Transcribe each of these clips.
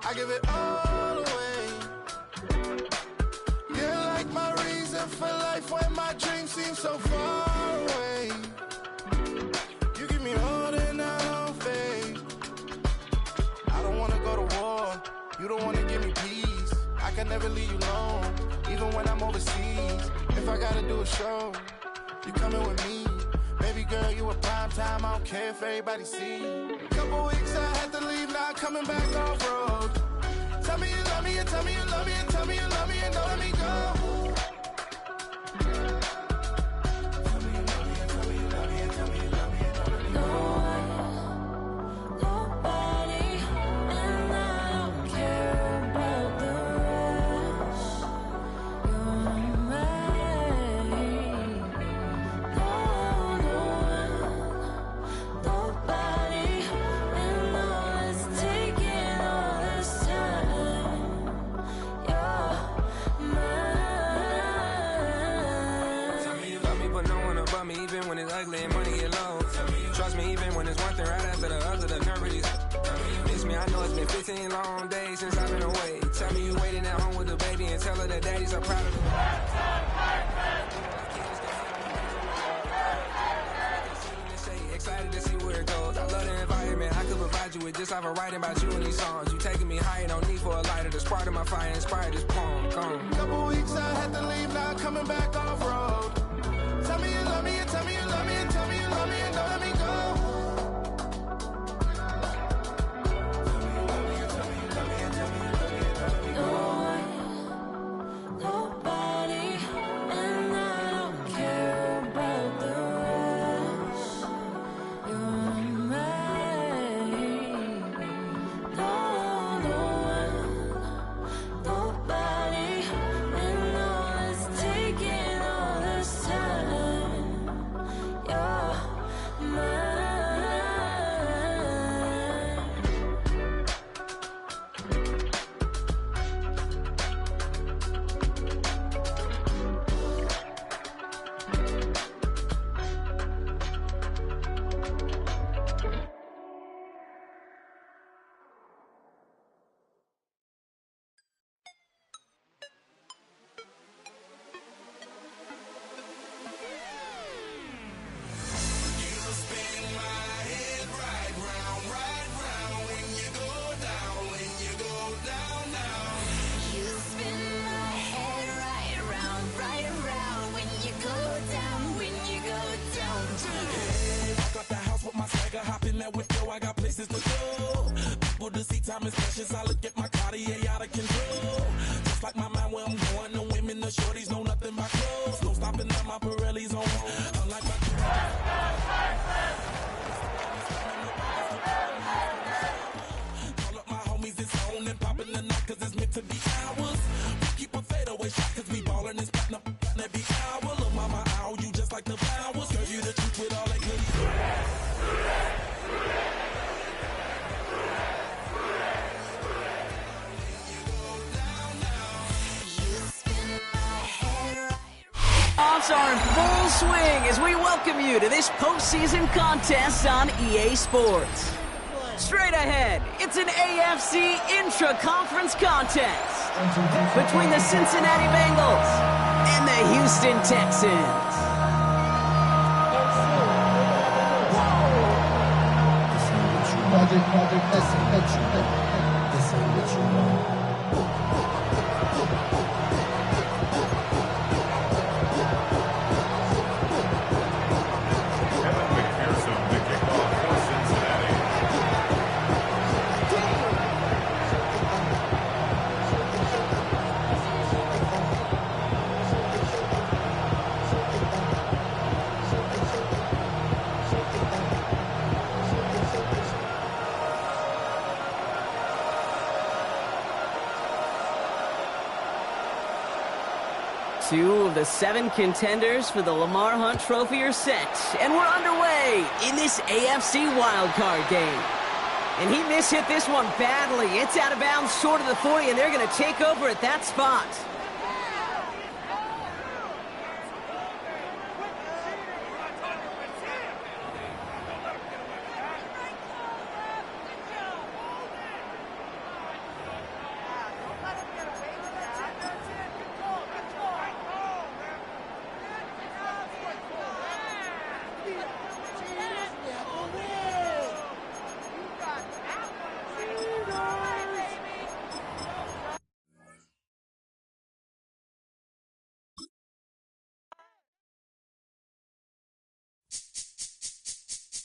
I give it all away. You're like my reason for life when my dreams seem so far away. You give me all that I don't fade. I don't wanna go to war. You don't wanna give me peace. I can never leave you alone, even when I'm overseas. If I gotta do a show, you coming with me. Baby girl, you a prime time. I don't care if everybody see. Couple weeks I had to leave, now I'm coming back off road. Tell me you love me, and tell me you love me, and tell me you love me, and don't let me go. Tell me you love me, and tell me you love me, and tell me you love me, and don't let me go. Nobody, and I don't care about the rest. You're mine. Nobody, and all is taking all this time. You're mine. Tell me you love me, but no one above me, even when it's ugly and money get low. Trust me, even when it's one thing right after the other, the nerve really. Miss me, I know it's been 15 long days since I've been away. Tell me you waiting at home with the baby and tell her that daddy's so proud of her. Excited to see where it goes. I love the environment. I could provide you with just like I'm writing about you in these songs. You taking me higher, no need for a lighter. The spark of my fire inspired this poem. Gone. Couple weeks I had to leave, now I'm coming back off road. Tell me you love me, and tell me you love me, and tell me you love me, and don't let me go. Nobody, and I don't care about the rest. You're mine. Nobody, and all is taking all this time. You're mine. You spin my head right around when you go down, when you go down. Got the house with my swagger, hop in that window, I got places to go. People to see, time is precious, I look at my Cartier out of control. Just like my mind where I'm going, the women, the shorties know nothing but clothes. No stopping at my Pirelli's on. Unlike my call up my homies, it's on and popping the night, cause it's meant to be ours. We keep a fadeaway shot, cause we ballin' and spotting up every hour. Look, mama, ow, you just like the flowers. Girl, you the truth with all that goodies. You spin my head right. Playoffs are in full swing as we welcome you to this postseason contest on EA Sports. Straight ahead, it's an AFC intra-conference contest between the Cincinnati Bengals and the Houston Texans. This ain't what you want. Kevin McPherson to kick off for Cincinnati. Two of the 7 contenders for the Lamar Hunt Trophy are set, and we're underway in this AFC wildcard game. And he mishit this one badly. It's out of bounds short of the 40, and they're going to take over at that spot.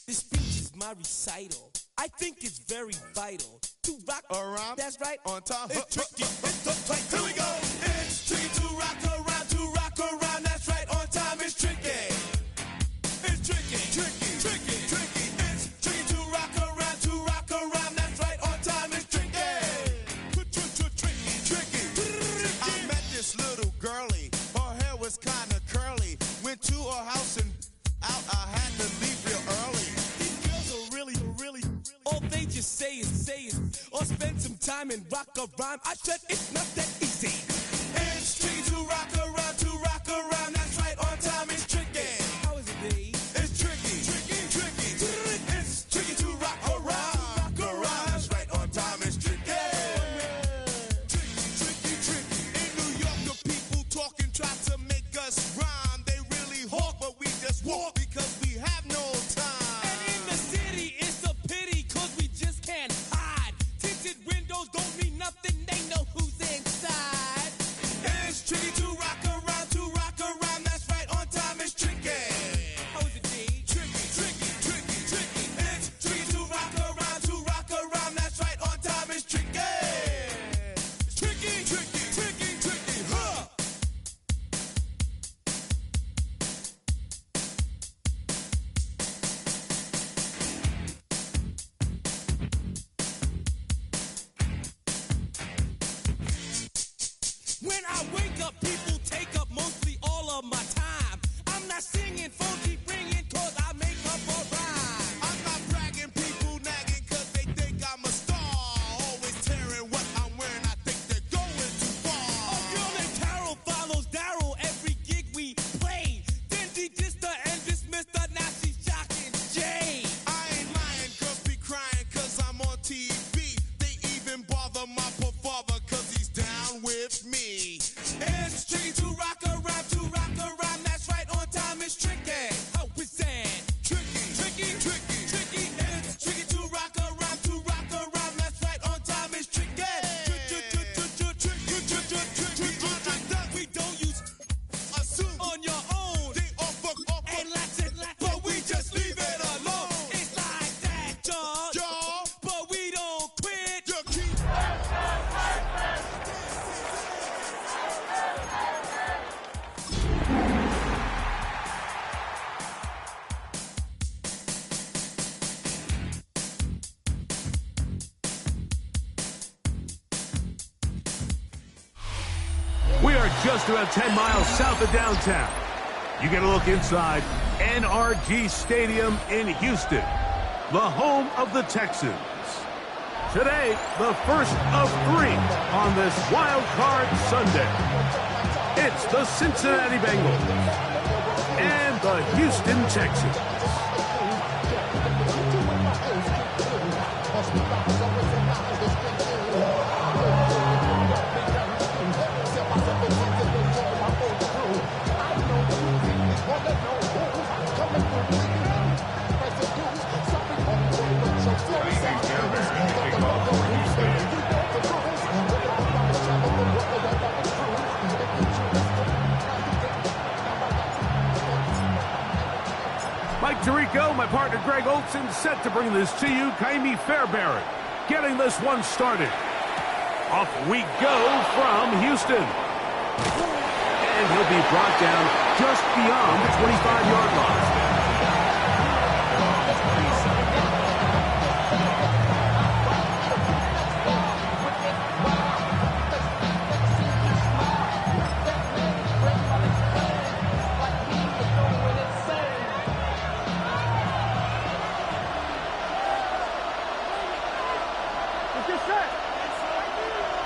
This speech is my recital. I think it's very vital to rock around. That's right, on time. It's tricky. It's the place. Here we go. It's tricky to rock around. To rock around. That's right, on time. It's tricky. It's tricky. Tricky. Tricky. Tricky. It's tricky to rock around. To rock around. That's right, on time. It's tricky. Tricky. Tricky. I met this little girlie. Her hair was kind of curly. Went to her house and out. I had to leave real early. These girls are really, all they just say is, or spend some time and rock a rhyme. I said it's not that easy. It's tricky to rock around. To rock around. That's right, on time. It's tricky. How is it, B? It's tricky. Tricky. It's tricky to rock around. Rock around. That's right, on time. It's tricky. Tricky. In New York, the people talking try to make us rhyme. They really hawk, but we just walk because we have no time. And in the city, it's a pity, cause we just can't hide. Tinted windows don't mean nothing, they know who's inside. It's tricky to rock around. To rock around. That's right, on time. It's tricky. How is it, D? Tricky. It's tricky to rock around. To rock around. That's right, on time. It's tricky. Tricky, huh? When I wake up, people take up mostly all of my time. I'm not singing, phone keep ringing, cause I make up a rhyme. I'm not bragging, people nagging cause they think I'm a star. Always tearing what I'm wearing, I think they're going too far. A girl named Carol follows Daryl every gig we play. Then she dissed her and dismissed her, now she's shocking Jay. I ain't lying, girls be crying cause I'm on TV. They even bother my poor father cause he's down with me. It's tricky to rock around. To rock around. That's right, on time. It's tricky. How is that? Tricky. It's tricky to rock around. To rock around. That's right, on time. It's tricky. We don't use Assume on your own. they offer And lots, but we just leave it alone. It's like that, y'all. y'all. But we don't quit. You keep We are just about 10 miles south of downtown. You get a look inside NRG Stadium in Houston, the home of the Texans. Today, the first of 3 on this Wild Card Sunday. It's the Cincinnati Bengals and the Houston Texans. Coming through. My partner Greg Olson set to bring this to you. Kaimi Fairbairn getting this one started. Off we go from Houston. And he'll be brought down just beyond the 25-yard line.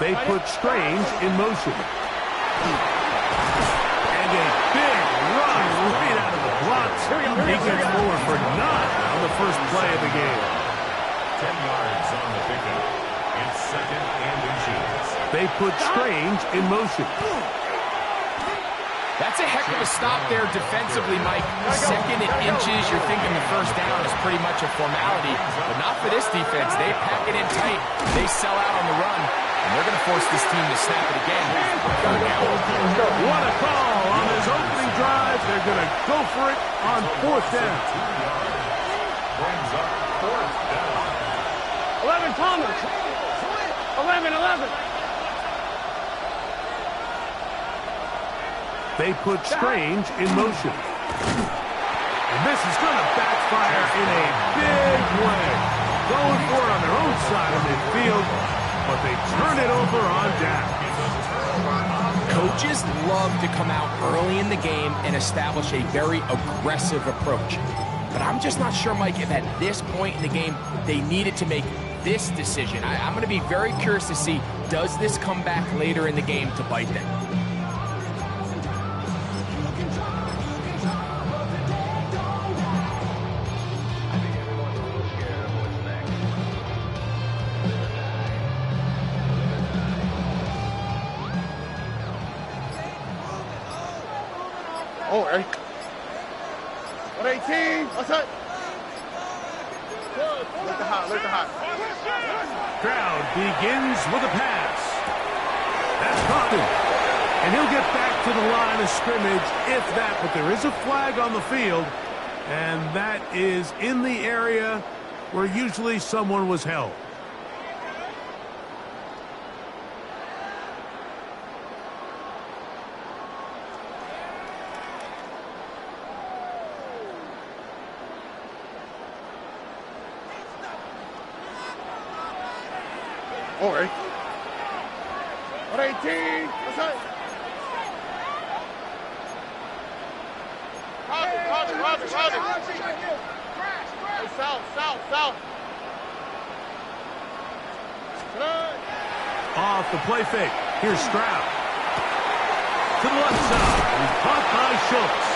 They put Strange in motion. And a big run right out of the blocks. He gets forward for 9 on the first play of the game. 10 yards on the pickup. It's 2nd and inches. They put Strange in motion. That's a heck of a stop there defensively, Mike. 2nd and inches, you're thinking the first down is pretty much a formality, but not for this defense. They pack it in tight. They sell out on the run, and they're going to force this team to snap it again. What a call on his opening drive. They're going to go for it on 4th down. Brings up 4th down. 11 Thomas. 11. They put Strange in motion. And this is going to backfire in a big way. Going for it on their own side of midfield, but they turn it over on down. Coaches love to come out early in the game and establish a very aggressive approach. But I'm just not sure, Mike, if at this point in the game they needed to make this decision. I'm going to be very curious to see, does this come back later in the game to bite them? Oh, Eric. 118. What's up? Look the hot. Crowd begins with a pass. That's caught him. And he'll get back to the line of scrimmage, if that. But there is a flag on the field, and that is in the area where usually someone was held. Oh, Eric. 118. What's up? Roger. Hey, south. Off the play fake. Here's Stroud. To the left side. He's caught by Schultz.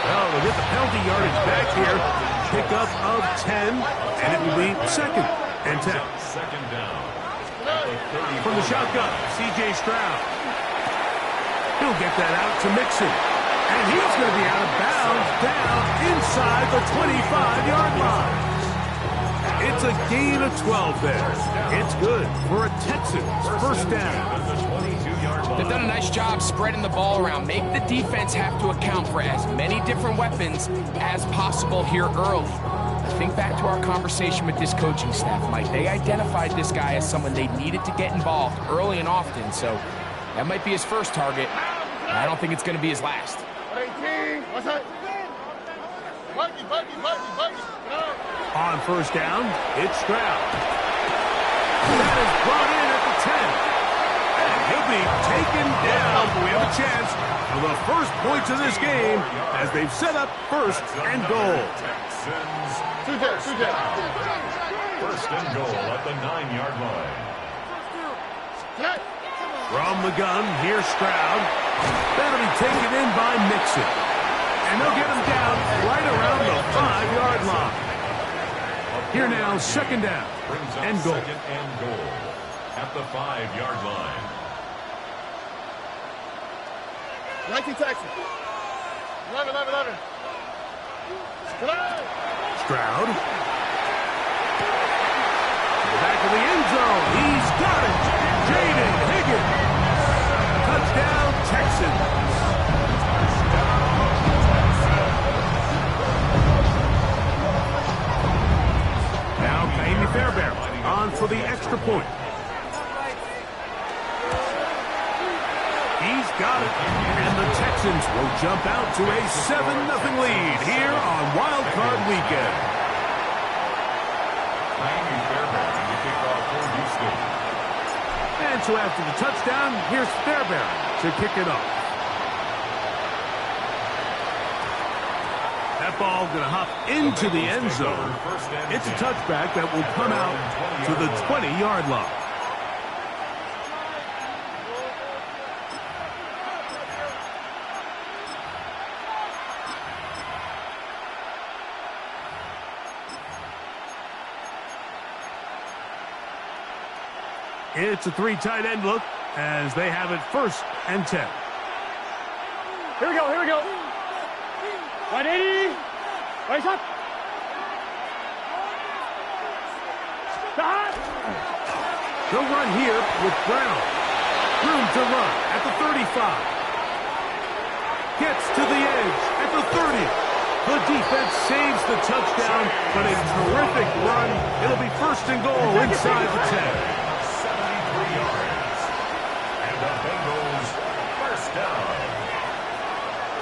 Well, they get the penalty yardage back here. Pickup of 10, and it will be 2nd and 10. 2nd down. From the shotgun, C.J. Stroud. He'll get that out to Mixon. And he's going to be out of bounds down inside the 25-yard line. It's a gain of 12 there. It's good for a Texans 1st down. They've done a nice job spreading the ball around. Make the defense have to account for as many different weapons as possible here early. Think back to our conversation with this coaching staff, Mike. They identified this guy as someone they needed to get involved early and often, so that might be his first target. I don't think it's going to be his last. 118. What's up? Buggy. On 1st down, it's Stroud. That is brought in at the 10. And he'll be taken down. We have a chance for the first points of this game as they've set up 1st and goal. Two First and goal at the 9-yard line. From the gun, here's Stroud. That'll be taken in by Mixon. And they'll get him down right around the 5-yard line. Here now, 2nd down and goal. 2nd and goal at the 5-yard line. 19 Texans. 11. Stroud. To the back of the end zone. He's got it. Jaden Higgins. Touchdown, Texans. Fairbairn on for the extra point. He's got it. And the Texans will jump out to a 7-0 lead here on Wild Card Weekend. Miami Fairbairn to kick off for Houston. And so after the touchdown, here's Fairbairn to kick it off. That ball going to hop into the end zone. It's a touchback that will come out to the 20-yard line. It's a 3 tight end look as they have it 1st and 10. Here we go, here we go. 180. Right up. They'll run here with Brown. Room to run at the 35. Gets to the edge at the 30. The defense saves the touchdown, but a terrific run. It'll be 1st and goal inside the 10. 73 yards. And the Bengals first down.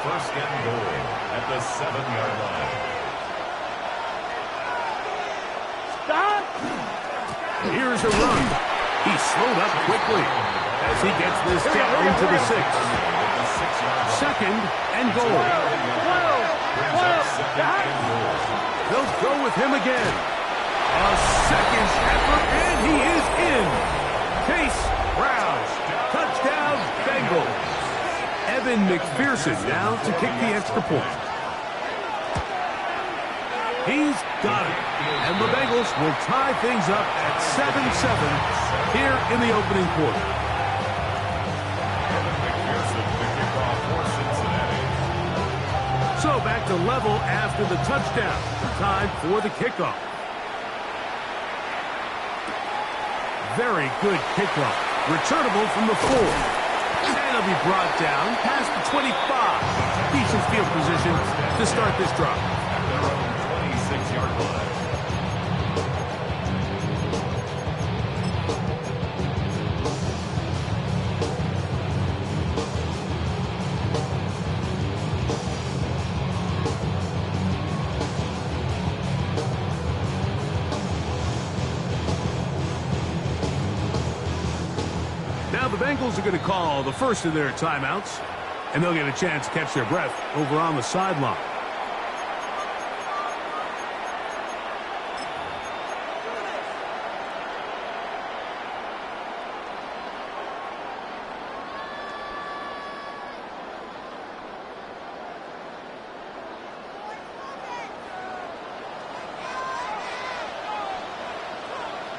1st and goal at the 7-yard line. Stop! Here's a run. He slowed up quickly as he gets this down to the 6. 2nd and goal. They'll go with him again. A 2nd effort, and he is in. Chase Brown. Touchdown, Bengals. Evan McPherson now to kick the extra point. He's got it. And the Bengals will tie things up at 7-7 here in the opening quarter. Evan McPherson to kick off for Cincinnati. So back to level after the touchdown. Time for the kickoff. Very good kickoff. Returnable from the 4. And it'll be brought down past the 25. Decent field position to start this drive. At their own 26-yard line. Now the Bengals are going to call the first of their timeouts, and they'll get a chance to catch their breath over on the sideline.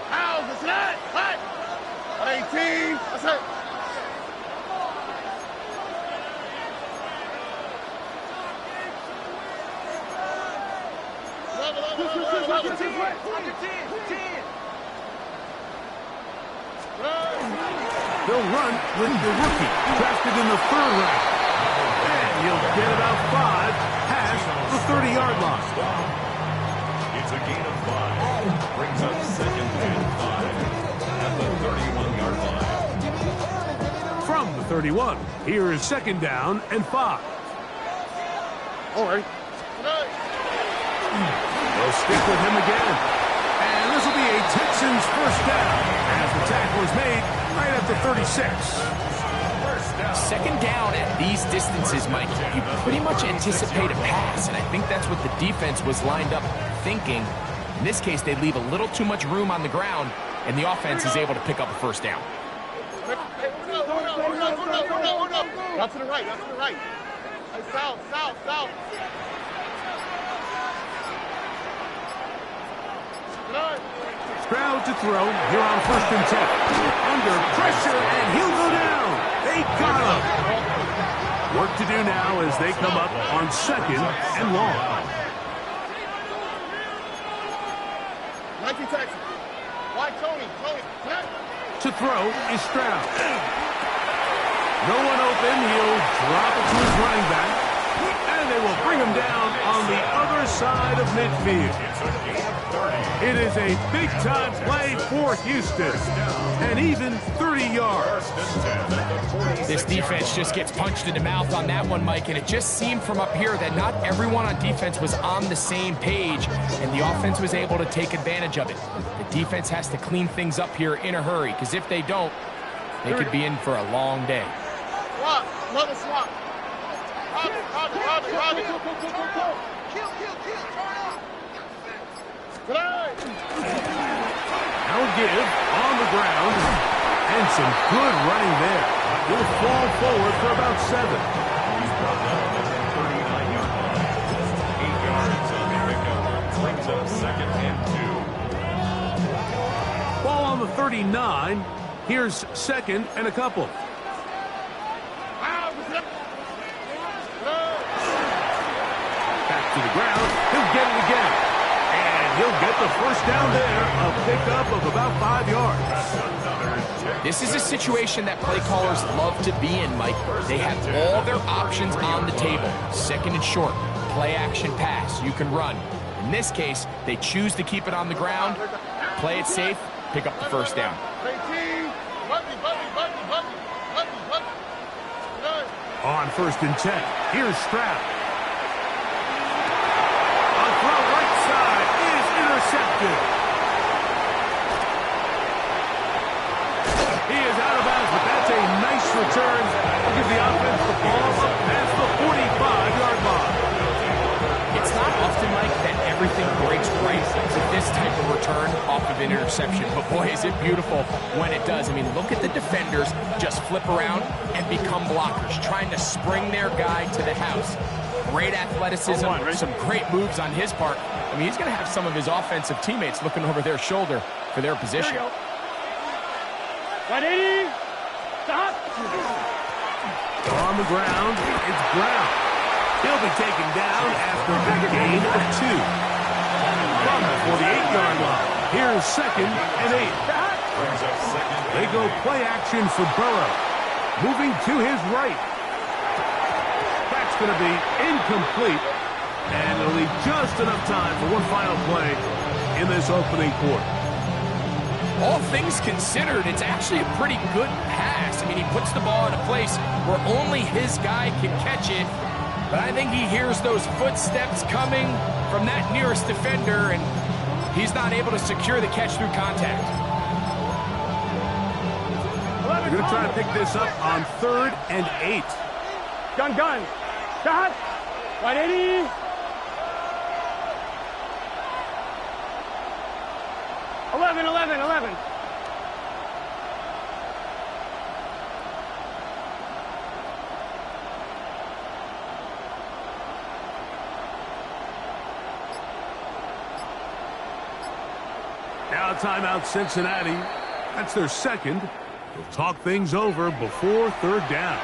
How's the snap? Hut! 18. That's it. They'll run with the rookie, drafted in the 3rd round. And he'll get about 5 past the 30-yard line. It's a gain of 5. Brings up 2nd and 5 at the 31-yard line. From the 31, here is 2nd down and 5. All right. They'll stick with him again. And this will be a Texans 1st down as the tackle is made right at the 36. 2nd down at these distances, Mike, you pretty much anticipate a pass, and I think that's what the defense was lined up thinking. In this case, they leave a little too much room on the ground, and the offense is able to pick up a 1st down. Not to the right, not to the right. Hey, south, south, south. Stroud to throw here on 1st and 10. Under pressure, and he'll go down. They got him. Work to do now as they come up on 2nd and long. 19 Texas. Why Tony? To throw is Stroud. No one open. He'll drop it to his running back. And they will bring him down on the other side of midfield. It is a big-time play for Houston, and even 30 yards. This defense just gets punched in the mouth on that one, Mike, and it just seemed from up here that not everyone on defense was on the same page, and the offense was able to take advantage of it. The defense has to clean things up here in a hurry, because if they don't, they could be in for a long day. Swap, another swap. Robbie. Kill, turn up. Now give on the ground, and some good running there. He'll fall forward for about 7. He's brought down at the 39-yard line. 8 yards on the pickup. Brings up 2nd and 2. Ball on the 39. Here's 2nd and a couple. Back to the ground. He'll get it again. And he'll get the first down there. A pickup of about 5 yards. This is a situation that play callers love to be in, Mike. They have all their options on the table. 2nd and short, play action pass, you can run. In this case, they choose to keep it on the ground, play it safe, pick up the first down. On 1st and 10, here's Stroud. On throw right side is intercepted. He is out of bounds, but that's a nice return. I'll give the offense the ball up past the 45-yard line. It's not often, Mike, that everything breaks right with this type of return off of an interception. But boy, is it beautiful when it does. I mean, look at the defenders just flip around and become blockers, trying to spring their guy to the house. Great athleticism, some great moves on his part. I mean, he's going to have some of his offensive teammates looking over their shoulder for their position. 180. Stop. On the ground, it's Brown. He'll be taken down after a gain of 2. From the 48-yard line. Here's 2nd and 8. They go play action for Burrow. Moving to his right. That's going to be incomplete. And it'll leave just enough time for one final play in this opening quarter. All things considered, it's actually a pretty good pass. I mean, he puts the ball in a place where only his guy can catch it. But I think he hears those footsteps coming from that nearest defender, and he's not able to secure the catch through contact. They're going to try to pick this up on 3rd and 8. Gun. Shot. 180. Eleven. Now timeout Cincinnati. That's their 2nd. They'll talk things over before 3rd down.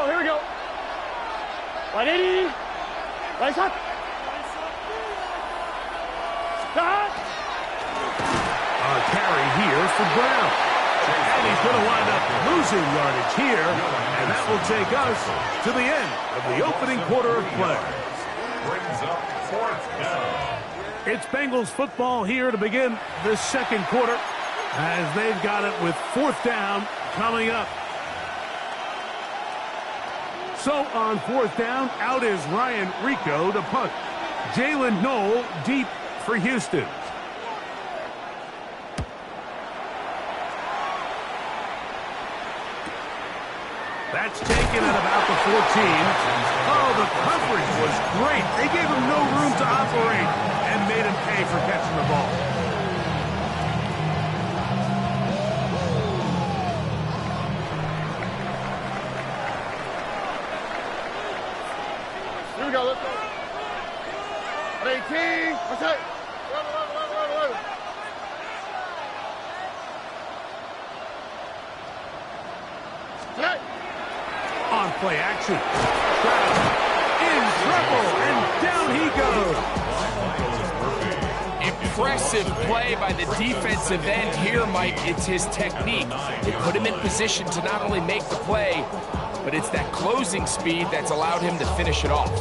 Here we go. 180. Right up. Stop. A carry here for Brown. And he's going to wind up losing yardage here. And that will take us to the end of the opening quarter of play. Brings up 4th down. It's Bengals football here to begin the 2nd quarter as they've got it with 4th down coming up. So on 4th down, out is Ryan Rico to punt. Jalen Knoll deep for Houston. That's taken at about the 14. Oh, the coverage was great. They gave him no room to operate and made him pay for catching the ball. go, let's go. 18, what's that? 11. Set. On play action. Stroud in trouble, and down he goes. Impressive play by the defensive end here, Mike. It's his technique. They put him in position to not only make the play, but it's that closing speed that's allowed him to finish it off.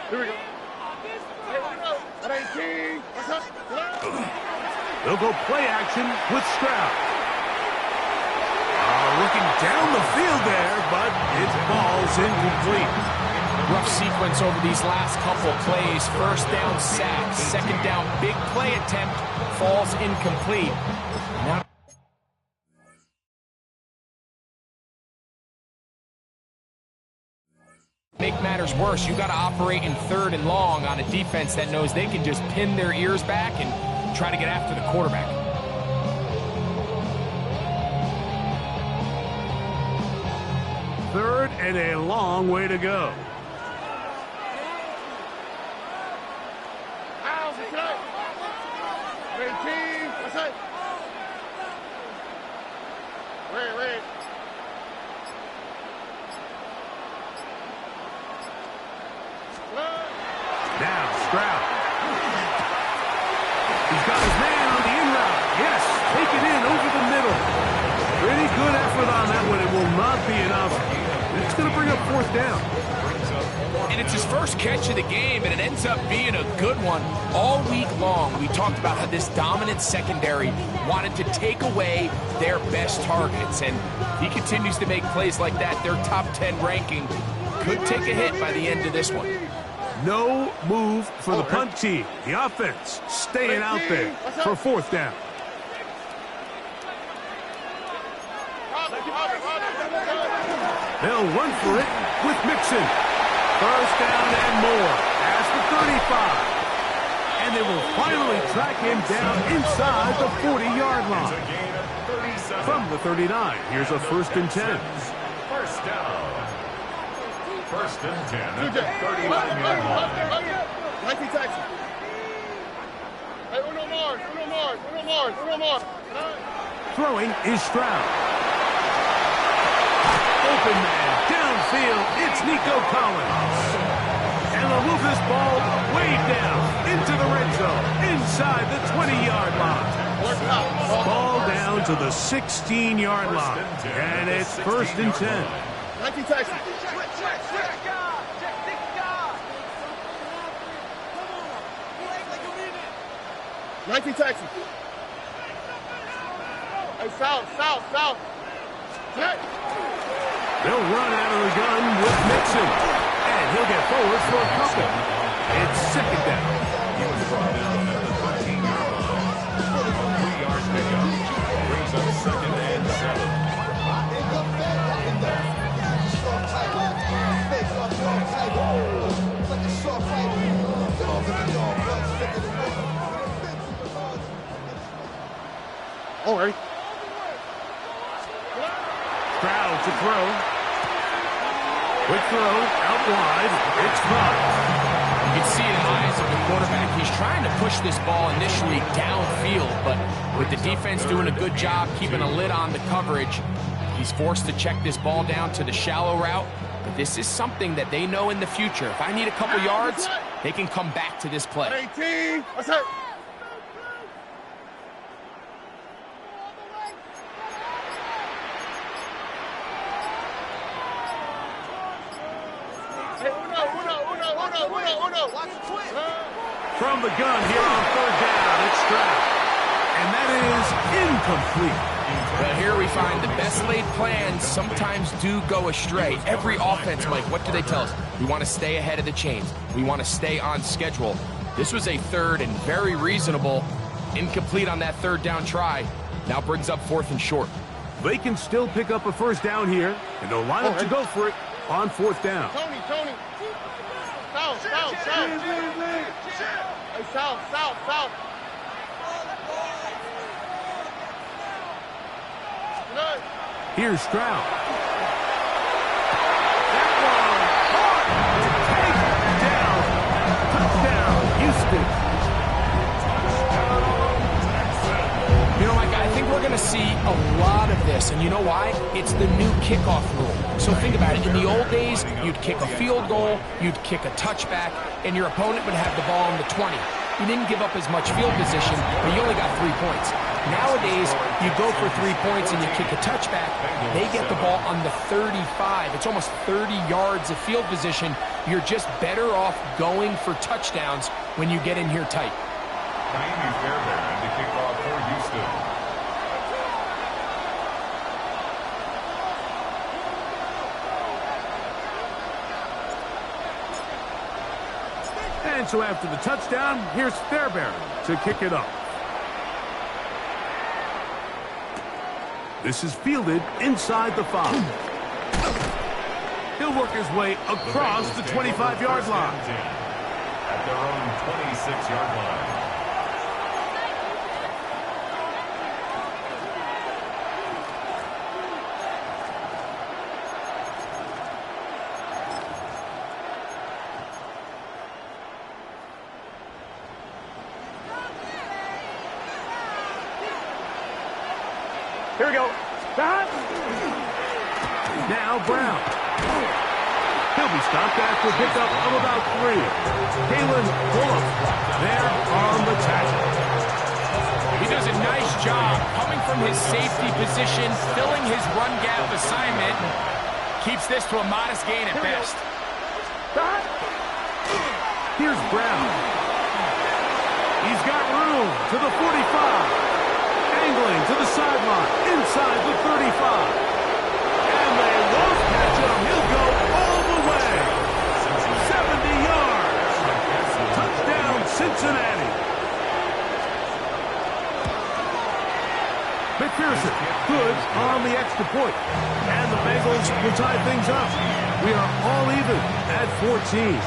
Here we go. 18, what's up? They'll go play action with Stroud. Looking down the field there, but its ball's incomplete. Rough sequence over these last couple plays. First down sack, second down big play attempt, falls incomplete. Now make matters worse, you got to operate in third and long on a defense that knows they can just pin their ears back and try to get after the quarterback. Third and a long way to go. How's it go? 18, what's that? Red. Now Stroud. He's got his man on the in route. Yes, take it in over the middle. Pretty good effort on that one. It will not be enough. It's going to bring up fourth down. And it's his first catch of the game, and it ends up being a good one. All week long, we talked about how this dominant secondary wanted to take away their best targets. And if he continues to make plays like that, their top 10 ranking could take a hit by the end of this one. No move for the punt team. The offense staying out there for fourth down. They'll run for it with Mixon. First down and more. Past the 35. And they will finally track him down inside the 40-yard line. From the 39, here's a 1st and 10. First down. 1st and 10 at the 39-yard line. 19 Texas. Hey, Uno Mars. Throwing is Stroud. Open man, downfield, it's Nico Collins. And they'll move this ball way down into the red zone, inside the 20-yard line. Ball down to the 16-yard line, and it's 1st and 10. 19 Texas. 19 Texas. Hey, south. Set. They'll run out of the gun with Mixon. And he'll get forward for a couple. It's 2nd down. He was brought down at the 13-yard line. 3-yard pickup. Brings up 2nd and 7. All right. Stroud to throw. Quick throw, out wide. It's caught. You can see in the eyes of the quarterback, he's trying to push this ball initially downfield, but with the defense doing a good job keeping a lid on the coverage, he's forced to check this ball down to the shallow route. But this is something that they know in the future. If I need a couple yards, they can come back to this play. 18, what's that? From the gun here on 3rd down, it's Stroud. And that is incomplete. Well, here we find the best laid plans sometimes do go astray. Every offense, Mike, what do they tell us? We want to stay ahead of the chains. We want to stay on schedule. This was a 3rd and very reasonable. Incomplete on that 3rd down try. Now brings up 4th and short. They can still pick up a 1st down here, and they'll line up to go for it on 4th down. Tony. South. Hey, South. Good. Here's Stroud. That one caught. Take down. Touchdown, Houston. You know, Mike, I think we're going to see a lot of this, and you know why? It's the new kickoff rule. So think about it. In the old days, you'd kick a field goal, you'd kick a touchback, and your opponent would have the ball on the 20. You didn't give up as much field position, but you only got 3 points. Nowadays, you go for 3 points and you kick a touchback. They get the ball on the 35. It's almost 30 yards of field position. You're just better off going for touchdowns when you get in here tight. Miami Fairbairn to kick off for Houston. And so after the touchdown, here's Fairbairn to kick it off. This is fielded inside the 5. He'll work his way across the 25-yard line. At their own 26-yard line. Here we go. Now Brown. He'll be stopped after a pickup of about 3. Kalen Bullock there on the tackle. He does a nice job coming from his safety position, filling his run gap assignment. Keeps this to a modest gain at best. Here's Brown. He's got room to the 45. Angling to the sideline, inside the 35. And they won't catch him. He'll go all the way. 70 yards. Touchdown, Cincinnati. McPherson, good on the extra point. And the Bengals will tie things up. We are all even at 14.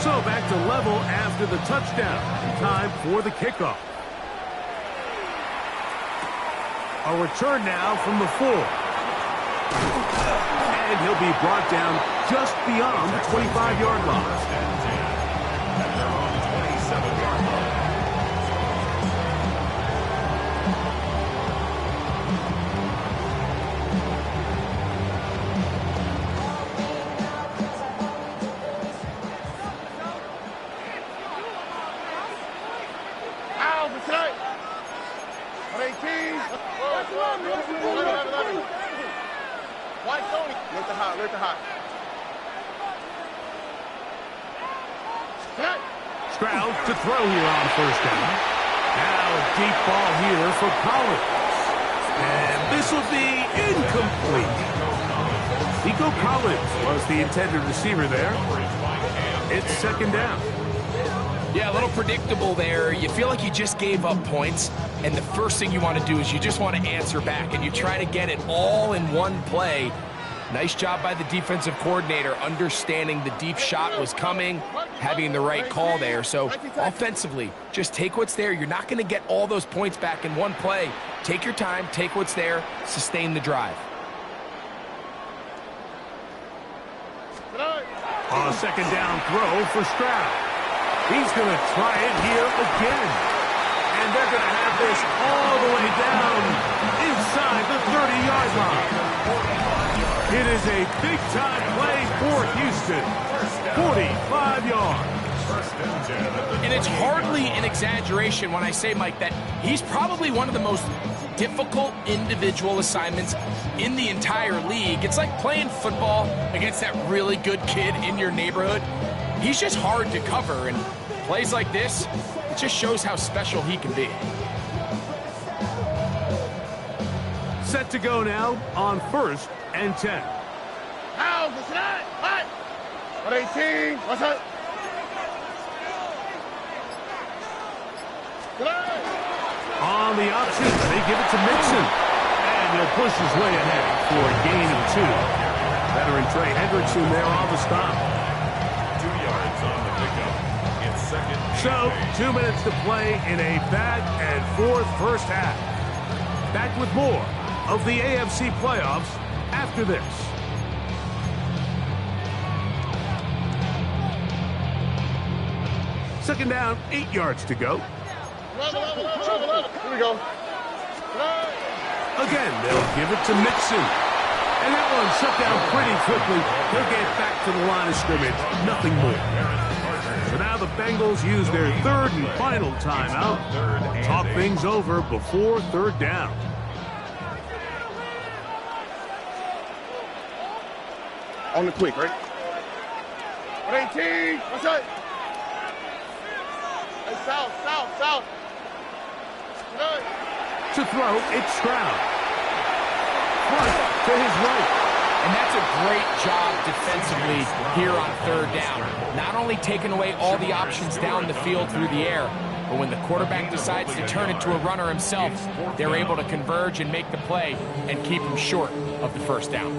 So back to level after the touchdown. Time for the kickoff. A return now from the 4. And he'll be brought down just beyond the 25-yard line. At their own 27-yard line. Let the hot. Stroud to throw here on first down. Now a deep ball here for Collins. And this will be incomplete. Nico Collins was the intended receiver there. It's second down. Yeah, a little predictable there. You feel like you just gave up points, and the first thing you want to do is you just want to answer back, and you try to get it all in one play. Nice job by the defensive coordinator, understanding the deep shot was coming, having the right call there. So offensively, just take what's there. You're not going to get all those points back in one play. Take your time, take what's there, sustain the drive. On a second down throw for Stroud. He's going to try it here again. And they're going to have this all the way down inside the 30-yard line. It is a big-time play for Houston. 45 yards. And it's hardly an exaggeration when I say, Mike, that he's probably one of the most difficult individual assignments in the entire league. It's like playing football against that really good kid in your neighborhood. He's just hard to cover, and plays like this, it just shows how special he can be. Set to go now on 1st and 10. House, it's not. Hot. 118. What's up? On the option, they give it to Mixon. And he'll push his way ahead for a gain of 2. Veteran Trey Hendrickson there on the stop. 2 yards on the pickup. It's second. So, 2 minutes to play in a back-and-forth first half. Back with more of the AFC playoffs after this. Second down, 8 yards to go. 11. Here we go. Again, they'll give it to Mixon. And that one shut down pretty quickly. He'll get back to the line of scrimmage. Nothing more. So now the Bengals use their third and final timeout. Talk things over before third down. On the quick, right? 18. What's up? Hey, south. Good. To throw, it's Stroud. Front to his right. And that's a great job defensively here on third down. Not only taking away all the options down the field through the air, but when the quarterback decides to turn into a runner himself, they're able to converge and make the play and keep him short of the first down.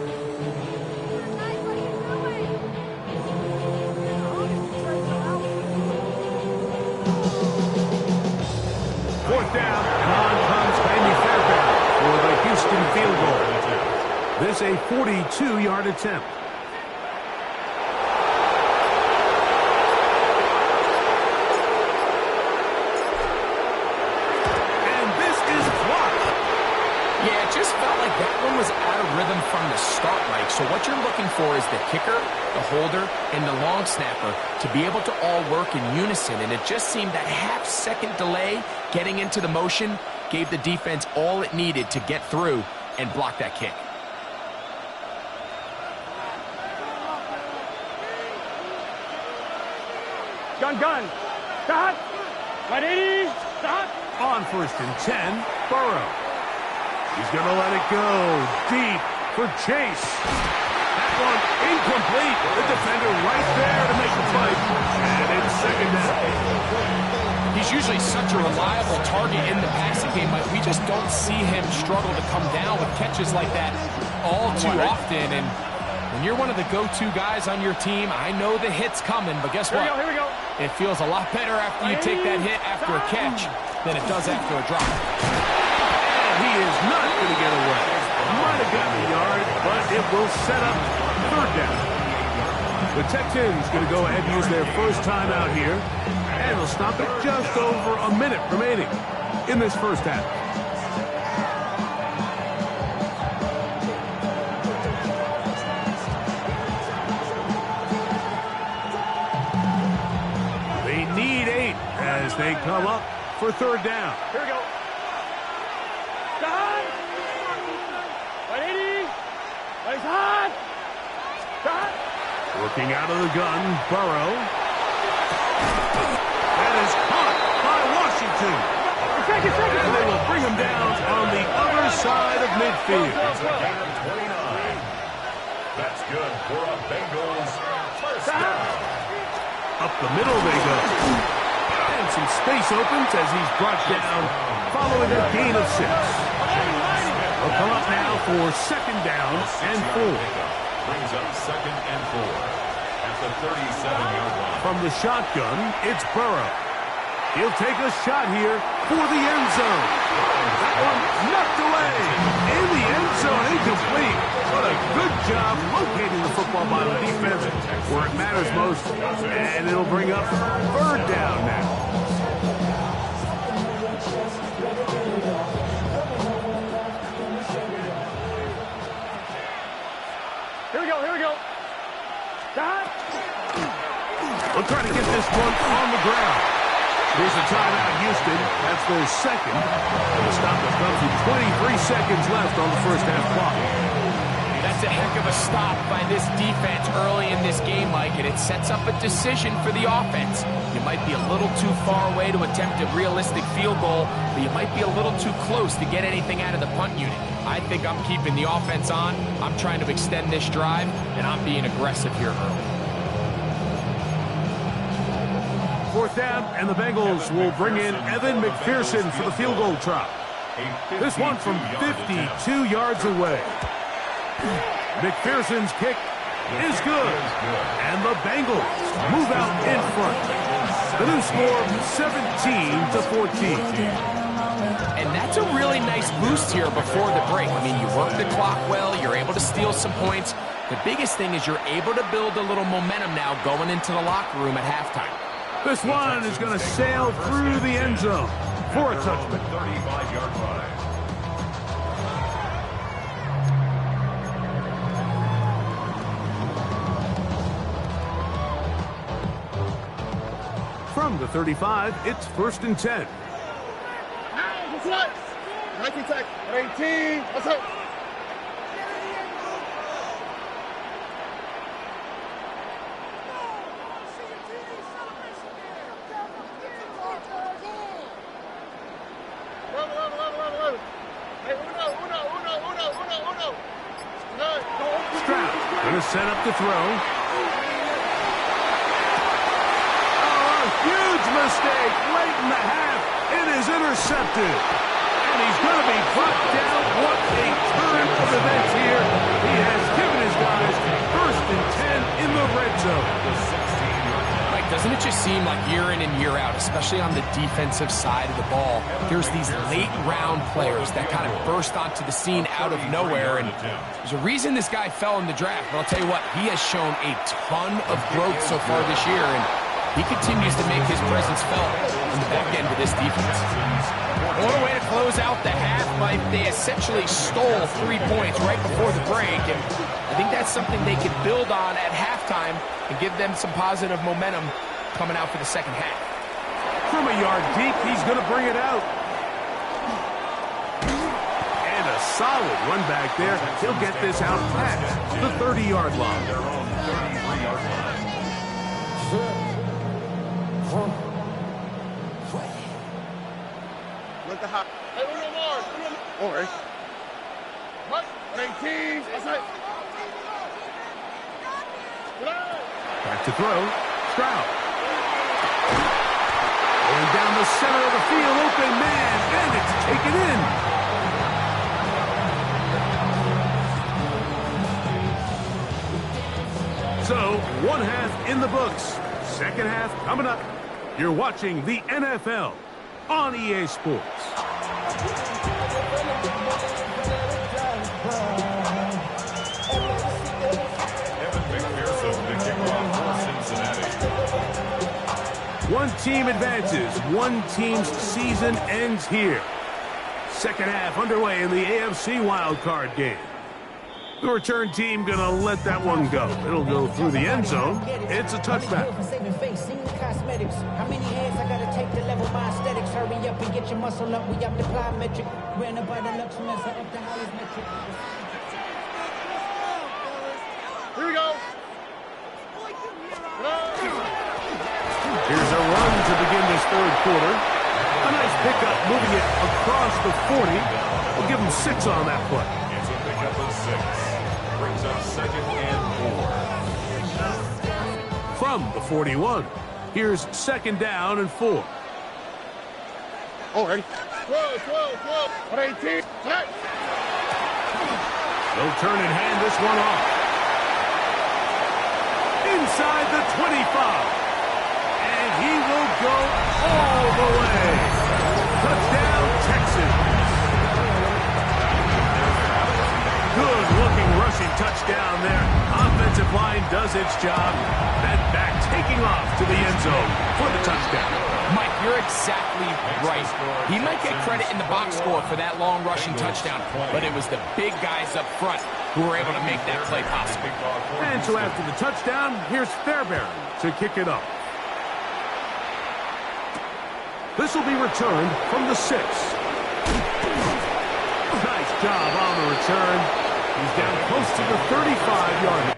Fourth down, and on comes Andy Fairbairn for the Houston field goal. This a 42-yard attempt. And this is blocked. Yeah, it just felt like that one was out of rhythm from the start, Mike. So what you're looking for is the kicker, the holder, and the long snapper to be able to all work in unison. And it just seemed that half-second delay getting into the motion gave the defense all it needed to get through and block that kick. Gun. Stop. 180. Stop. On first and 10, Burrow. He's going to let it go deep for Chase. That one incomplete. The defender right there to make the play. And it's second down. He's usually such a reliable target in the passing game, but we just don't see him struggle to come down with catches like that all too often. And when you're one of the go-to guys on your team, I know the hit's coming, but guess what? Here we go. It feels a lot better after you take that hit after a catch than it does after a drop. And he is not going to get away. Might have gotten a yard, but it will set up third down. The Texans going to go ahead and use their first timeout here, and they'll stop it just over a minute remaining in this first half. They need 8 as they come up for third down. Here we go. Stop. 180. Nice hot. Stop. Working out of the gun, Burrow. That is caught by Washington. And they will bring him down on the other side of midfield. That's good for a Bengals first down. Up the middle they go. And some space opens as he's brought down following a gain of 6. They'll come up now for second down and 4. Brings up second and 4 at the 37-yard line. From the shotgun, it's Burrow. He'll take a shot here for the end zone. That one knocked away. In the end zone, incomplete. What a good job locating the football by the defense where it matters most. And it'll bring up third down now. Here we go. Stop. We'll try to get this one on the ground. Here's a timeout, Houston. That's their second. The stop has come with 23 seconds left on the first half clock. That's a heck of a stop by this defense early in this game, Mike, and it sets up a decision for the offense. You might be a little too far away to attempt a realistic field goal, but you might be a little too close to get anything out of the punt unit. I think I'm keeping the offense on. I'm trying to extend this drive, and I'm being aggressive here early. Fourth down, and the Bengals will bring in Evan McPherson for the field goal try. This one from 52 yards away. McPherson's kick is good. And the Bengals move out in front. The new score, 17-14. And that's a really nice boost here before the break. I mean, you work the clock well, you're able to steal some points. The biggest thing is you're able to build a little momentum now going into the locker room at halftime. This one is going to sail through the end zone for a touchdown. 35-yard line. From the 35, it's 1st and 10. What? 19 tech. 18. What's up? Stroud going to set up the throw. Oh, a huge mistake late in the half. It is intercepted. And he's going to be brought down. What a turn of events here. He has given his guys 1st and 10 in the red zone. Mike, doesn't it just seem like year in and year out, especially on the defensive side of the ball, there's these late round players that kind of burst onto the scene out of nowhere. And there's a reason this guy fell in the draft. But I'll tell you what, he has shown a ton of growth so far this year. And he continues to make his presence felt in the back end of this defense. What a way to close out the half. Mike, they essentially stole 3 points right before the break. And I think that's something they can build on at halftime and give them some positive momentum coming out for the second half. From a yard deep, he's going to bring it out. And a solid run back there. He'll get this out past the 30-yard line. Their own 33-yard line. Look the hot. Hey, Uno Mars. All right. What? 18. What's up? Back to throw. Stroud. Going down the center of the field. Open man. And it's taken in. So, one half in the books. Second half coming up. You're watching the NFL on EA Sports. Evan McPherson, the kickoff for Cincinnati. One team advances. One team's season ends here. Second half underway in the AFC wildcard game. The return team gonna let that one go. It'll go through the end zone. It's a touchback. Cosmetics. How many hands I gotta take to level my aesthetics? Hurry up and get your muscle up. We up the plyometric. Ran up by the Lux Mensa up the highest metric. Here we go. Here's a run to begin this third quarter. A nice pickup, moving it across the 40. We'll give him 6 on that play. It's a pickup of 6. Brings up 2nd and 4. From the 41, here's 2nd down and 4. All right. 12. 18. They'll turn and hand this one off. Inside the 25. And he will go all the way. Touchdown, Texans. Good-looking rushing touchdown there. Offensive line does its job. That back taking off to the end zone for the touchdown. Mike, you're exactly right. He might get credit in the box score for that long rushing touchdown, but it was the big guys up front who were able to make that play possible. And so after the touchdown, here's Fairbairn to kick it off. This will be returned from the 6. Nice job on the return. He's down close to the 35-yard line.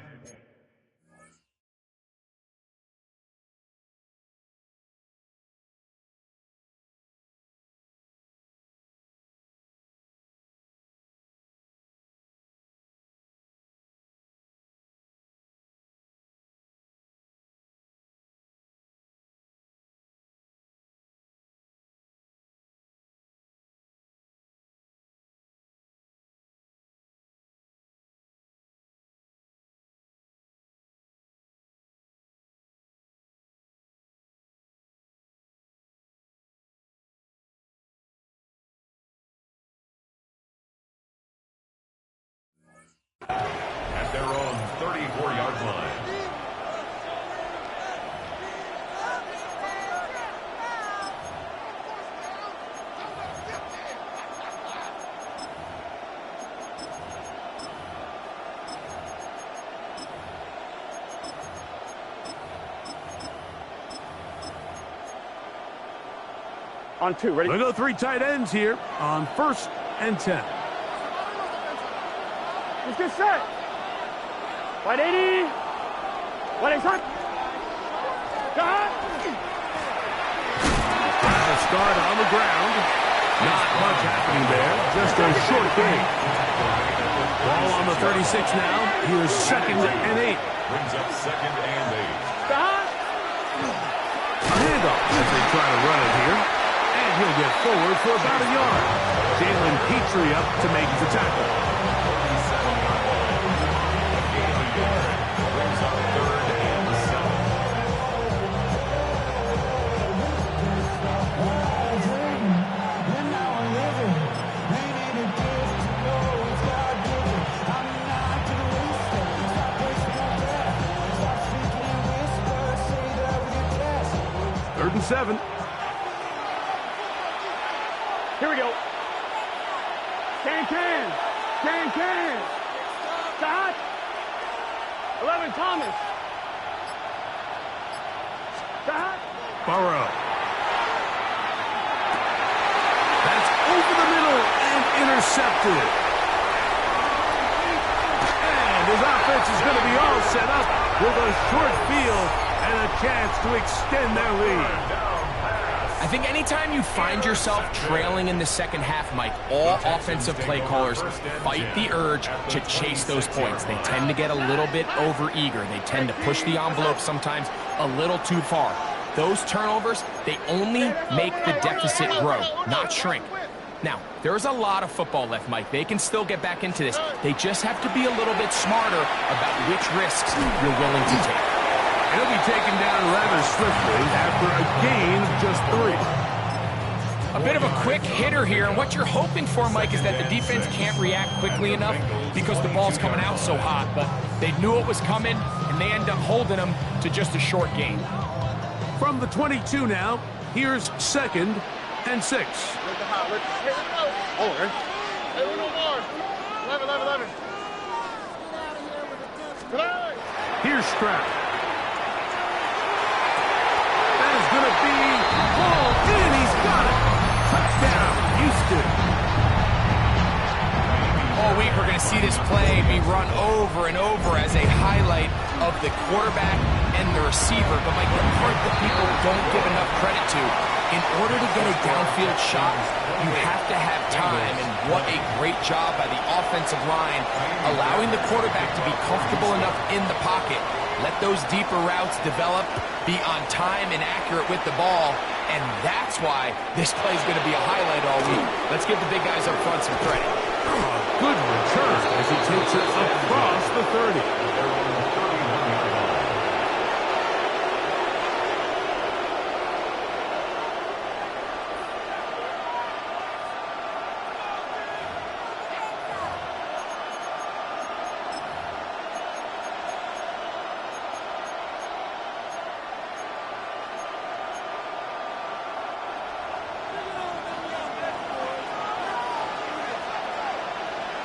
their own 34-yard line. On 2, ready? We'll go 3 tight ends here on 1st and 10. Let's get set. 180. 180. Start on the ground. Not much happening there. Just a short gain. Ball on the 36 now. Here's 2nd and 8. Brings up 2nd and 8. A handoff as they try to run it here. And he'll get forward for about a yard. Jalen Petrie up to make the tackle. 37-yard line. A gain of a yard. Brings up 3rd and 7. Third and 7. Here we go. Can. Stop. 11, Thomas. Stop. Burrow. That's over the middle and intercepted. And his offense is going to be all set up with a short field and a chance to extend their lead. I think anytime you find yourself trailing in the second half, Mike, all offensive play callers fight the urge to chase those points. They tend to get a little bit overeager. They tend to push the envelope sometimes a little too far. Those turnovers, they only make the deficit grow, not shrink. Now, there's a lot of football left, Mike. They can still get back into this. They just have to be a little bit smarter about which risks you're willing to take. He'll be taken down rather swiftly after a gain of just 3. A bit of a quick hitter here, and what you're hoping for, Mike, is that the defense can't react quickly enough because the ball's coming out so hot, but they knew it was coming, and they end up holding them to just a short gain. From the 22 now, here's 2nd and 6. Oh, right. Hey, no more. 11. Here's Stroud. That is going to be hauled in. He's got it. Touchdown, Houston. All week we're going to see this play be run over and over as a highlight of the quarterback and the receiver. But Mike, the part that people don't give enough credit to, in order to get a downfield shot, you have to have time, and what a great job by the offensive line, allowing the quarterback to be comfortable enough in the pocket, let those deeper routes develop, be on time and accurate with the ball, and that's why this play is going to be a highlight all week. Let's give the big guys up front some credit. Good return as he takes it across the 30.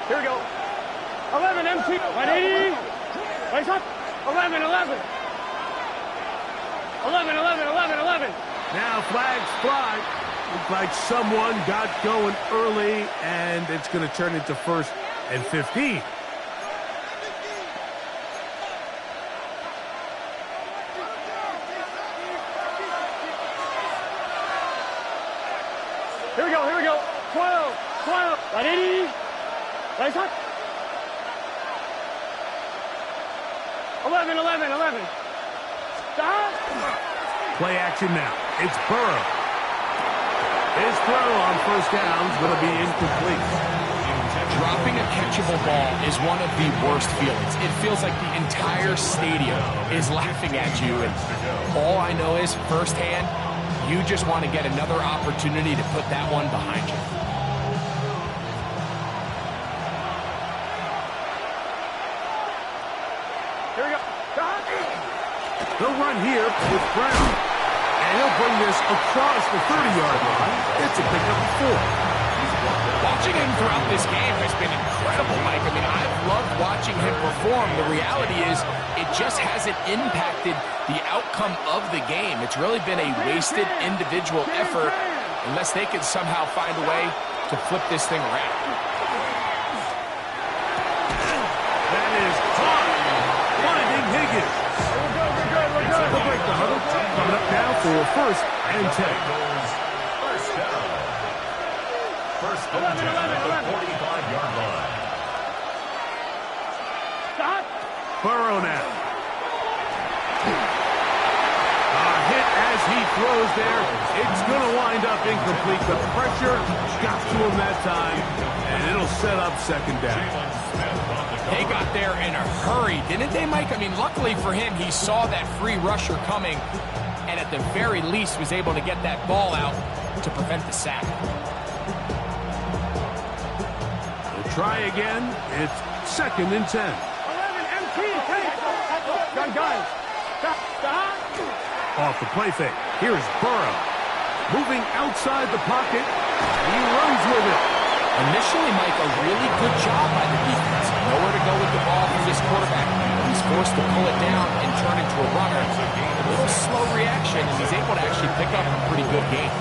Here we go. 11, MT. 180. Wait up. 11. 11. Now flags fly. Looks like someone got going early, and it's going to turn into 1st and 15. Here we go. 12. 180. Wait up. 11. Stop. Play action now. It's Burrow. His throw on 1st down is going to be incomplete. Dropping a catchable ball is one of the worst feelings. It feels like the entire stadium is laughing at you, and all I know is firsthand, you just want to get another opportunity to put that one behind you. run here with Brown. And he'll bring this across the 30-yard line. It's a pickup of 4. Watching him throughout this game has been incredible, Mike. I mean, I've loved watching him perform. The reality is it just hasn't impacted the outcome of the game. It's really been a wasted individual effort unless they can somehow find a way to flip this thing around. That is caught. Finding Higgins. We'll break the huddle. Coming up now for 1st and 10. First down. First and 10 at the 45-yard line. Stop. Burrow now. A hit as he throws there. It's going to wind up incomplete. The pressure got to him that time, and it'll set up 2nd down. They got there in a hurry, didn't they, Mike? I mean, luckily for him, he saw that free rusher coming, and at the very least was able to get that ball out to prevent the sack. They'll try again. It's 2nd and 10. 11 MT. Gun. Stop. Off the play fake. Here's Burrow. Moving outside the pocket. He runs with it. Initially, Mike, a really good job by the defense. Nowhere to go with the ball from this quarterback. He's forced to pull it down and turn into a runner. A little slow reaction, and he's able to actually pick up a pretty good game.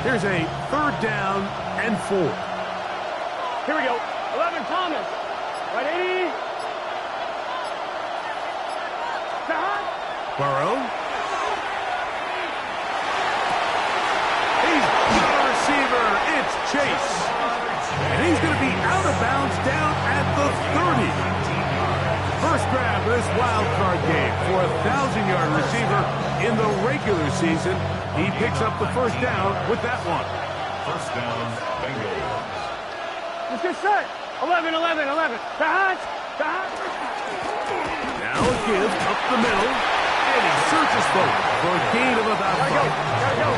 Here's a 3rd down and 4. Here we go. 11 Thomas. Right 80. Stop. Burrow. He's got a receiver. It's Chase. And he's going to be out of bounds down at the 30. First grab of this wild card game for a 1,000-yard receiver in the regular season. He picks up the 1st down with that one. First down, Bengals. Let's get set. 11. Stop. Now a give up the middle. And he searches for a gain of about 5. Gotta go.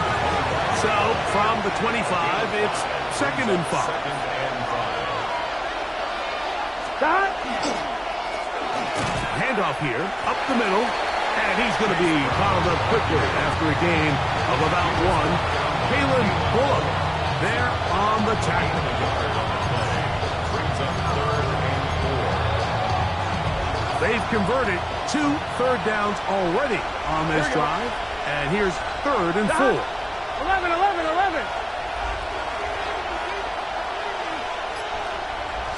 So from the 25, it's 2nd and 5. Stop. Handoff here, up the middle. And he's going to be fouled up quickly after a gain of about 1. Kalen Bullock there on the tackle. Brings up 3rd and 4. They've converted 2 third downs already on this drive. And here's 3rd and 4. 11.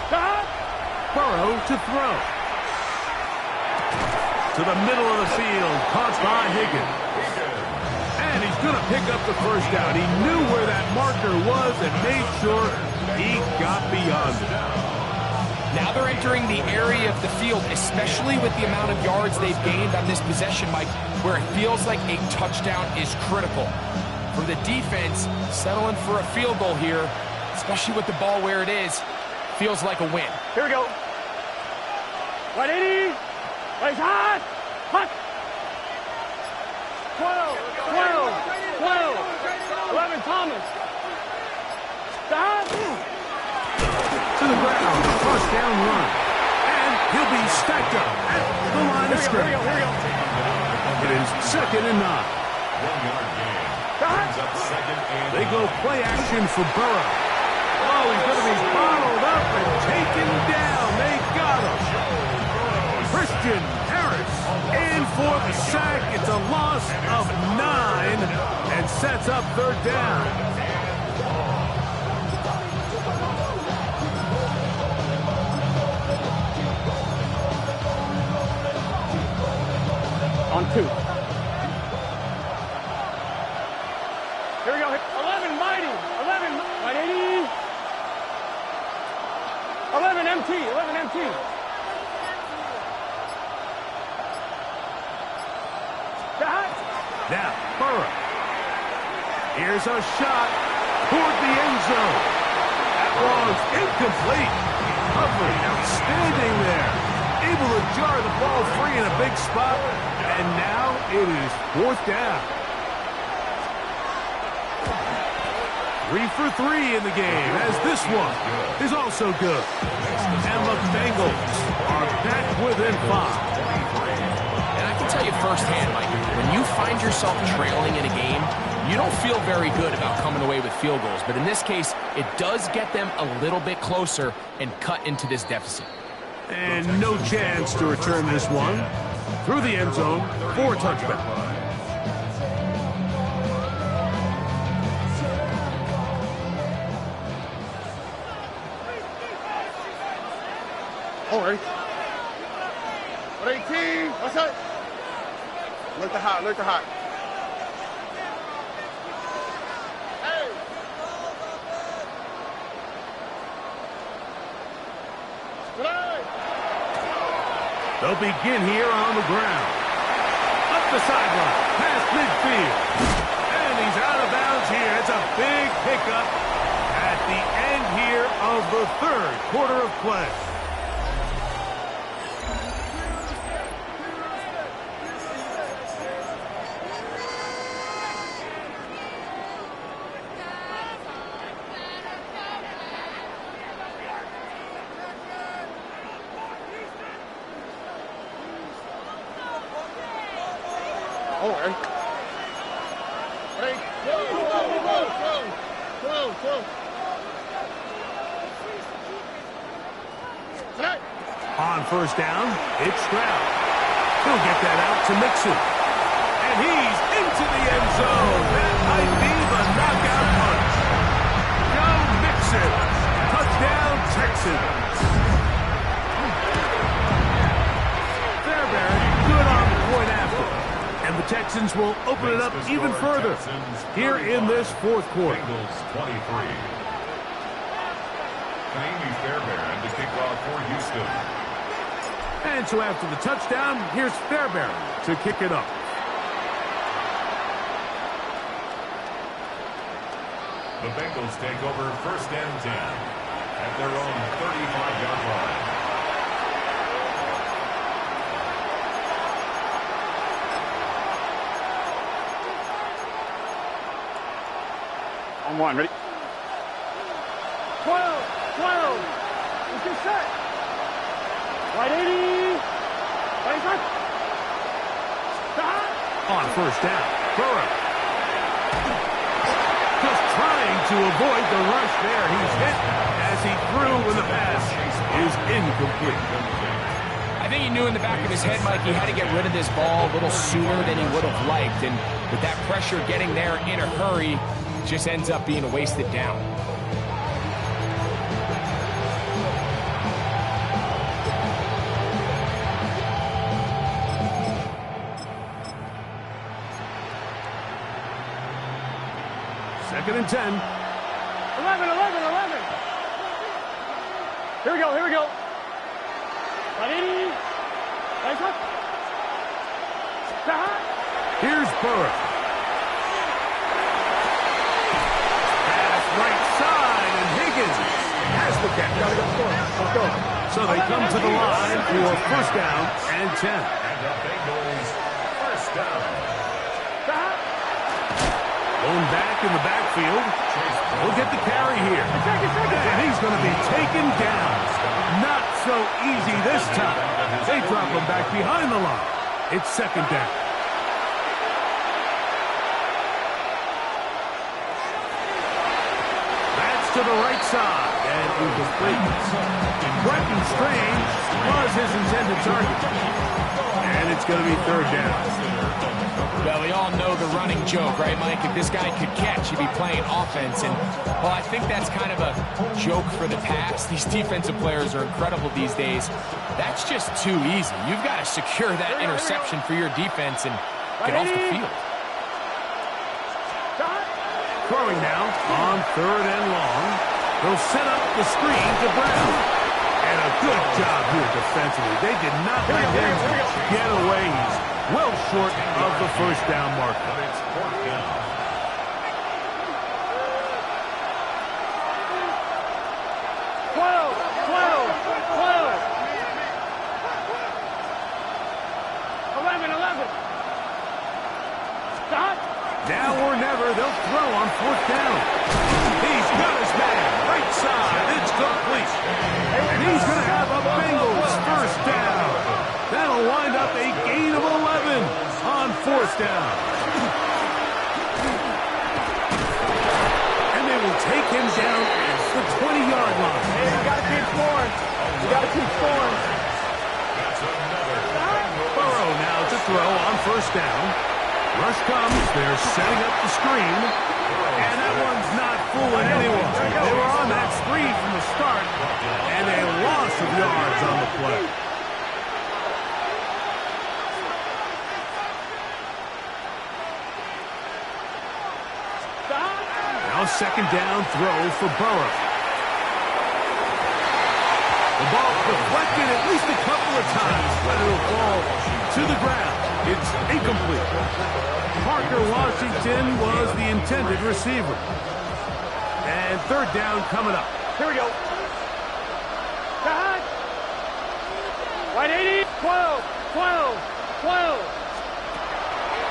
Stop. Burrow to throw. To the middle of the field, caught by Higgins. And he's going to pick up the 1st down. He knew where that marker was and made sure he got beyond it. Now they're entering the area of the field, especially with the amount of yards they've gained on this possession, Mike, where it feels like a touchdown is critical. For the defense, settling for a field goal here, especially with the ball where it is, feels like a win. Here we go. 180. Right hot. 12. 11 Thomas. Stop. To the ground, first down run. And he'll be stacked up at the line of scrimmage. Here we go. It is 2nd and 9. 1-yard gain. Brings up 2nd and 9. They go play action for Burrow. Oh, he's going to be bottled up and taken down. They got him. Christian Harris in for the sack. It's a loss of 9 and sets up 3rd down. On 2. Here we go. 11 Mighty. 11 180. 11 MT. 11 MT. Now, Burrow. Here's a shot toward the end zone. That one's incomplete. Coverage outstanding there. able to jar the ball free in a big spot, and now it is 4th down. 3 for 3 in the game, as this one is also good. And the Bengals are back within 5. And I can tell you firsthand, Mike, when you find yourself trailing in a game, you don't feel very good about coming away with field goals. But in this case, it does get them a little bit closer and cut into this deficit. And no chance to return this one through the end zone for a touchback. All right. 18. What's up? Look the hot. Look the hot. Hey. They'll begin here on the ground. Up the sideline, past midfield. And he's out of bounds here. It's a big pickup at the end here of the 3rd quarter of play. All right. Hey, whoa. Tonight. On 1st down, it's Stroud. He'll get that out to Mixon. And he's into the end zone. That might be the knockout punch. Joe Mixon. Touchdown, Texans. Fairbairn, good on the point after. And the Texans will open it up even further here in this 4th quarter. Bengals 23. Ka'imi Fairbairn to kick off for Houston. And so after the touchdown, here's Fairbairn to kick it up. The Bengals take over 1st and 10 at their own 35-yard line. On 1, ready? 12. Let's get set. Right 80. Right front. On 1st down, Burrow. Just trying to avoid the rush there. He's hit as he threw when the pass is incomplete. I think he knew in the back of his head, Mike, he had to get rid of this ball a little sooner than he would have liked. And with that pressure getting there in a hurry, just ends up being a wasted down. Second and 10. 11. Here we go. Right 80. Right front. Here's Burrow. Pass right side, and Higgins has the catch. Let's go. So they come to the line for 1st down and 10. And the Bengals 1st down. Going back in the backfield. He'll get the carry here. And he's going to be taken down. Not so easy this time. They drop him back behind the line. It's 2nd down. That's to the right side. And incomplete. Brenton Strange was his intended target. And it's going to be 3rd down. Well, we all know the running joke, right, Mike? If this guy could catch, he'd be playing offense. And, well, I think that's kind of a joke for the past. These defensive players are incredible these days. That's just too easy. You've got to secure that interception for your defense and get off the field. Throwing now on 3rd and long. They'll set up the screen to Brown. And a good job here defensively. They did not let him get away. He's well short of the 1st down marker. But it's 4th down. or never. They'll throw on 4th down. He's got his man. Right side. It's complete. And he's going to have a Bengals first down. That'll wind up a gain of 11 on 4th down. And they will take him down at the 20-yard line. Hey, you got to keep scoring. You got to keep scoring. Burrow now to throw on 1st down. Rush comes. They're setting up the screen. And that one's not fooling anyone. They were on that screen from the start. And a loss of yards on the play. Now 2nd down throw for Burrow. The ball deflected at least a couple of times, but it'll fall to the ground. It's incomplete. Parker Washington was the intended receiver. And 3rd down coming up. Here we go. Cut. Right 80. 12. 12. 12.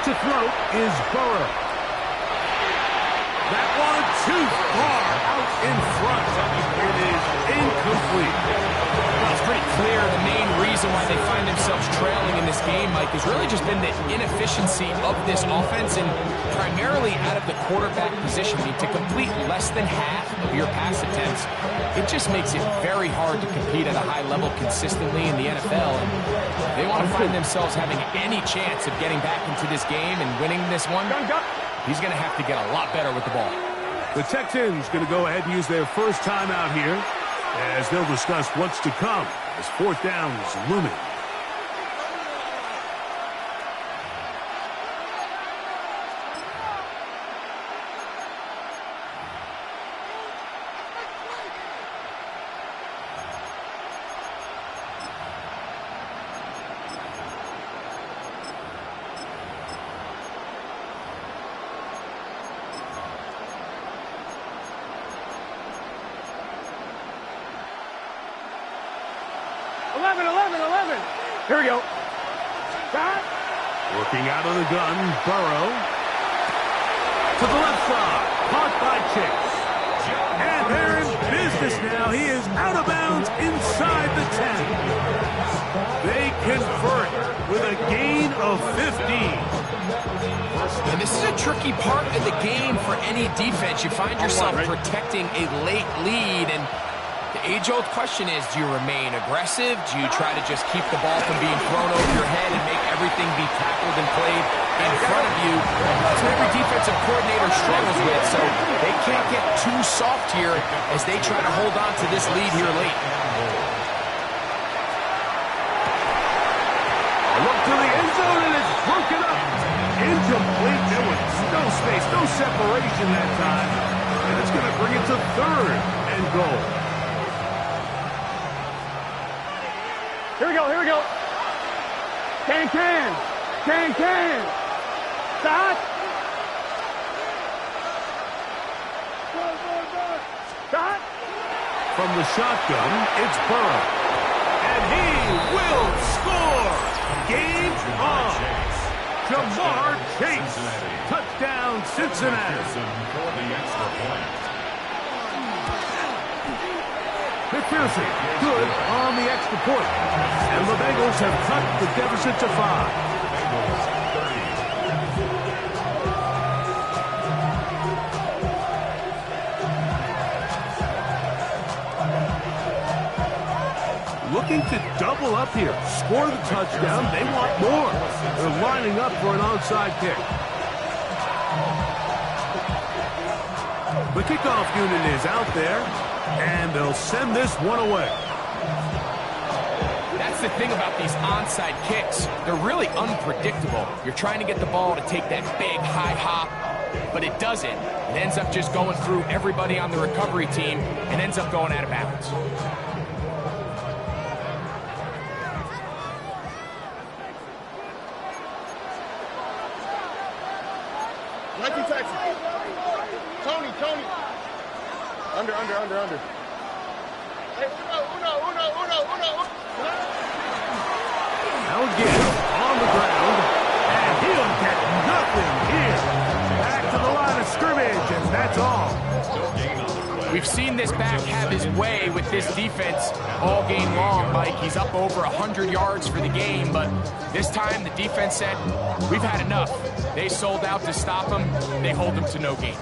To throw is Burrow. That one too far out in front. It is incomplete. Well, it's pretty clear the main reason why they find themselves trailing in this game, Mike, has really just been the inefficiency of this offense and primarily out of the quarterback position. I mean, to complete less than half of your pass attempts, it just makes it very hard to compete at a high level consistently in the NFL. And if they want to find themselves having any chance of getting back into this game and winning this one, he's going to have to get a lot better with the ball. The Texans going to go ahead and use their first time out here as they'll discuss what's to come as 4th down is looming. Here we go. Cut. Working out of the gun, Burrow. To the left side. Caught by Chase. And they're in business now. He is out of bounds inside the 10. They convert with a gain of 15. And this is a tricky part of the game for any defense. You find yourself protecting a late lead, and the age-old question is, do you remain aggressive? Do you try to just keep the ball from being thrown over your head and make everything be tackled and played in front of you? That's what every defensive coordinator struggles with, so they can't get too soft here as they try to hold on to this lead here late. Look to the end zone, and it's broken up. Incomplete. There was no space, no separation that time. And it's going to bring it to 3rd and goal. Here we go, here we go. Can. Stop. Stop. From the shotgun, it's Burrow. And he will score. Game on. Jamar Chase. Touchdown, Cincinnati. McPherson, good on the extra point. And the Bengals have cut the deficit to 5. Looking to double up here. Score the touchdown. They want more. They're lining up for an onside kick. The kickoff unit is out there, and they'll send this one away. That's the thing about these onside kicks. They're really unpredictable. You're trying to get the ball to take that big high hop, but it doesn't. It ends up just going through everybody on the recovery team and ends up going out of bounds. Nike Texas. Tony. Under. Hey, uno. Now again, on the ground, and he'll get nothing here. Back to the that's all. We've seen this back have his way with this defense all game long, Mike. He's up over 100 yards for the game, but this time the defense said, we've had enough. They sold out to stop him. They hold him to no gain.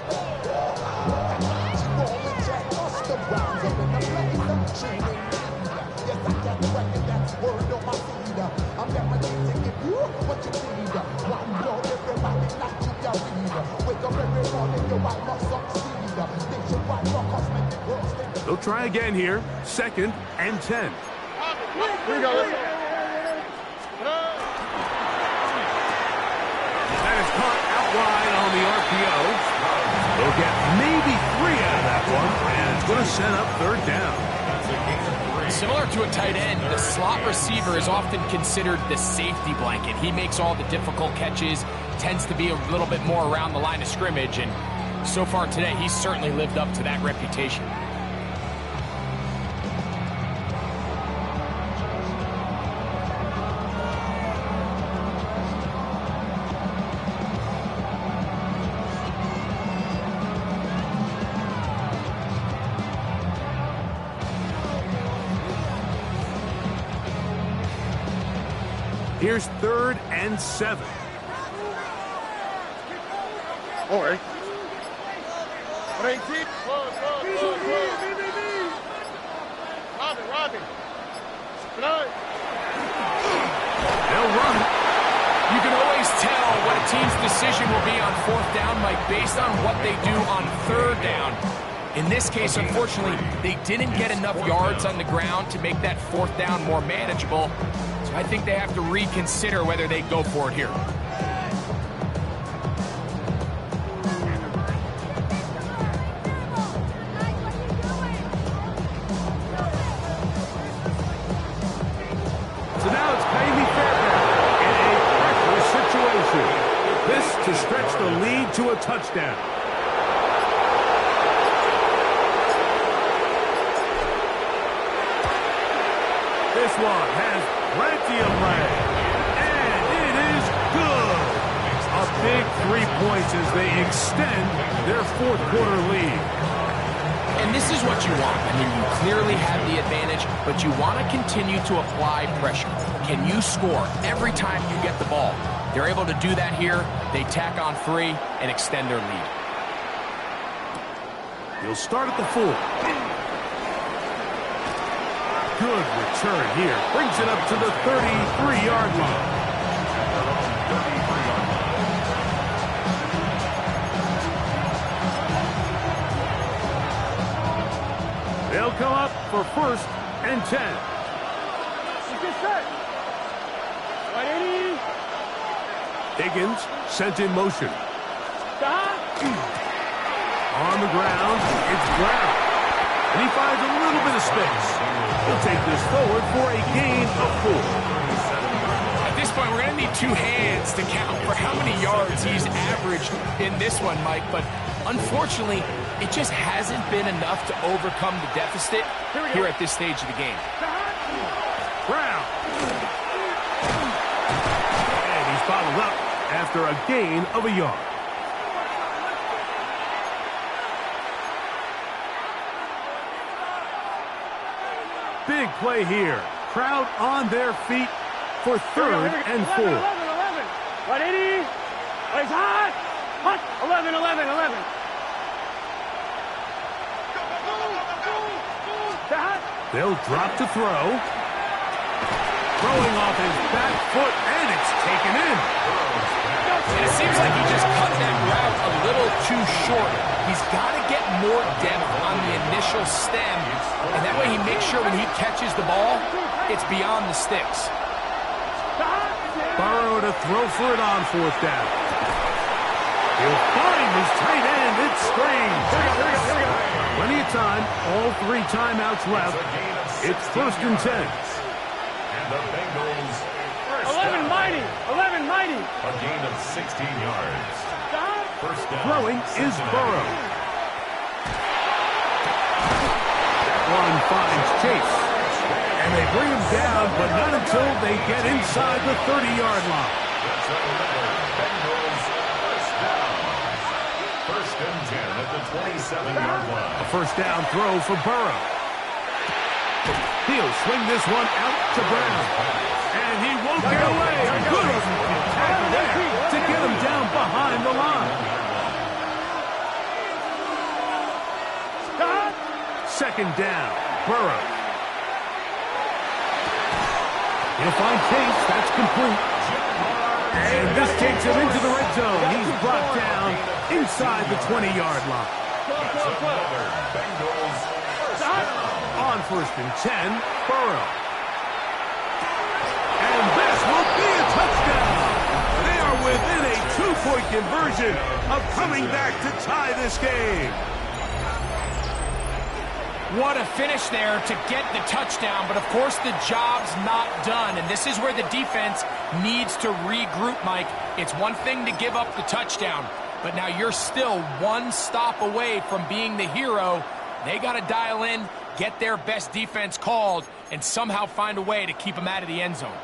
They'll try again here. 2nd and 10. Here we go. That is caught out wide on the RPO. They'll get maybe 3 out of that one, and it's going to set up 3rd down. Similar to a tight end, the slot receiver is often considered the safety blanket. He makes all the difficult catches, tends to be a little bit more around the line of scrimmage, and so far today, he's certainly lived up to that reputation. Here's 3rd and 7. All right. 18. Robin. They'll run. You can always tell what a team's decision will be on 4th down, Mike, based on what they do on 3rd down. In this case, unfortunately, they didn't get enough yards on the ground to make that 4th down more manageable. So I think they have to reconsider whether they go for it here. So now it's pay me fair in a pressure situation. This to stretch the lead to a touchdown. This one has plenty of leg, and it is good. A big 3 points as they extend their 4th quarter lead. And this is what you want. I mean, you clearly have the advantage, but you want to continue to apply pressure. Can you score every time you get the ball? They're able to do that here. They tack on 3 and extend their lead. He'll start at the 4. Good return here. Brings it up to the 33-yard line. They'll come up for 1st and 10. Higgins sent in motion. On the ground, it's Brown. And he finds a little bit of space. He'll take this forward for a gain of 4. At this point, we're going to need 2 hands to count for how many yards he's averaged in this one, Mike. But unfortunately, it just hasn't been enough to overcome the deficit here at this stage of the game. Brown. And he's followed up after a gain of a yard. Big play here. Crowd on their feet for 3rd and 4. 180. He's hot. 11. They'll drop to throw. Throwing off his back foot, and it's taken in. And it seems like he just cut that route a little too short. He's got to get more depth on the initial stem, and that way he makes sure when he catches the ball, it's beyond the sticks. Burrow to throw for it on 4th down. He'll find his tight end. It's Strange. Plenty of time. All 3 timeouts left. It's 1st and 10. And the Bengals 11 mighty. a gain of 16 yards. 1st down. Throwing is Burrow. That one finds Chase. And they bring him down, but not until they get inside the 30-yard line. Bengals 1st down. 1st First and 10 at the 27-yard line. A first down throw for Burrow. He'll swing this one out to Brown. And he won't get away. A good tackle there to get him down behind the line. Second down, Burrow. He'll find Chase. That's complete. And this takes him into the red zone. He's brought down inside the 20-yard line. That's another Bengals first down. On first and 10, Burrow. And this will be a touchdown. They are within a 2-point conversion of coming back to tie this game. What a finish there to get the touchdown, but of course the job's not done, and this is where the defense needs to regroup, Mike. It's one thing to give up the touchdown, but now you're still one stop away from being the hero. They got to dial in, get their best defense called, and somehow find a way to keep them out of the end zone.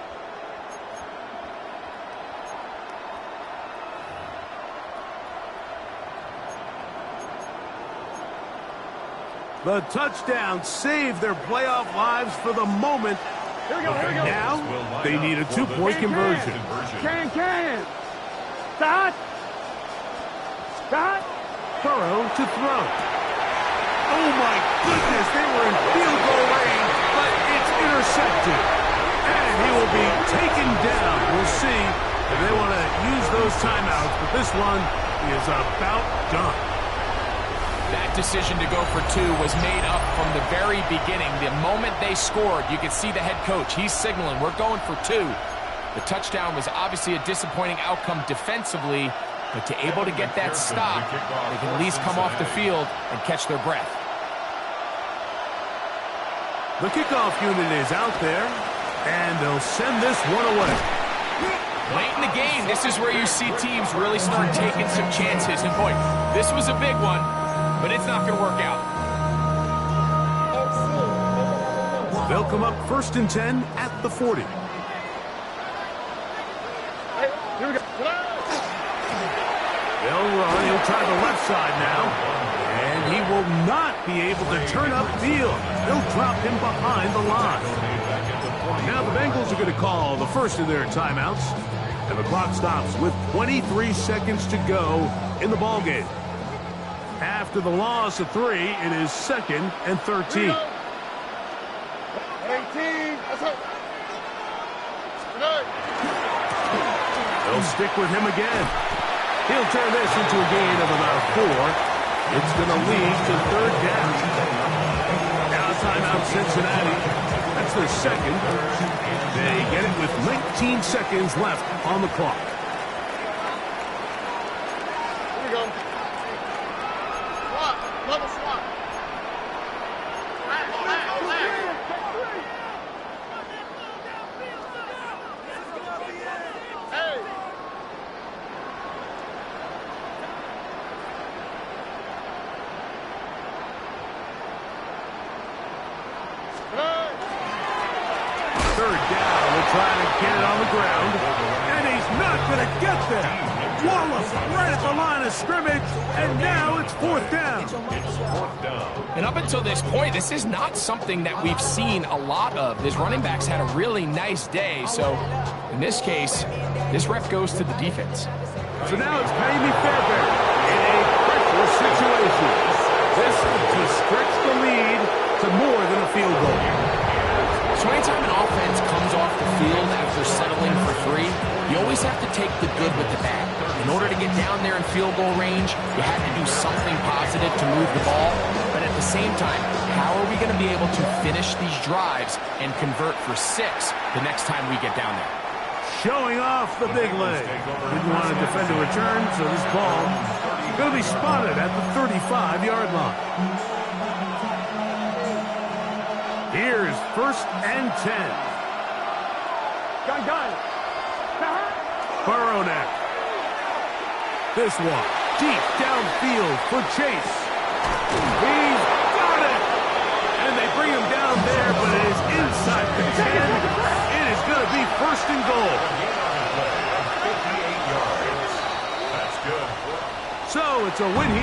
The touchdown saved their playoff lives for the moment. Here we go, here we go. Now, they need a 2-point conversion. Can. Start. Burrow to throw. Oh, my goodness, they were in field goal range, but it's intercepted. And he will be taken down. We'll see if they want to use those timeouts, but this one is about done. That decision to go for 2 was made up from the very beginning. The moment they scored, you could see the head coach. He's signaling, we're going for 2. The touchdown was obviously a disappointing outcome defensively, but to able to get that stop, they can at least come off the field and catch their breath. The kickoff unit is out there, and they'll send this one away. Late in the game, this is where you see teams really start taking some chances. And boy, this was a big one, but it's not going to work out. They'll come up first and 10 at the 40. Here we go. They'll run. He'll try the left side now. And he will not be able to turn upfield. They'll drop him behind the line. Now the Bengals are going to call the first of their timeouts. And the clock stops with 23 seconds to go in the ballgame. After the loss of 3, it is 2nd and 13. 18. That's it. They'll stick with him again. He'll turn this into a gain of about 4. It's going to lead to 3rd down. Now timeout Cincinnati. That's their 2nd. They get it with 19 seconds left on the clock. Here we go. Swap. Another swap. Hey. Third down. We'll try to get it on the ground. And he's not going to get there. Wallace right at the line of scrimmage. And now it's 4th down. It's 4th down. And up until this point, this is not something that we've seen a lot of. This running back's had a really nice day. So in this case, this ref goes to the defense. So now it's Payne Fairbairn in a critical situation. This to stretch the lead to more than a field goal. So anytime an offense comes off the field after settling for 3, you always have to take the good with the bad. In order to get down there in field goal range, you have to do something positive to move the ball. But at the same time, how are we going to be able to finish these drives and convert for 6 the next time we get down there? Showing off the big leg. Didn't want to defend a return, so this ball is going to be spotted at the 35-yard line. Here's 1st and 10. Gun. Burrow next. This one, deep downfield for Chase. He's got it! And they bring him down there, but it is inside the 10. It is going to be 1st and goal. 58 yards. That's good. So it's a win here.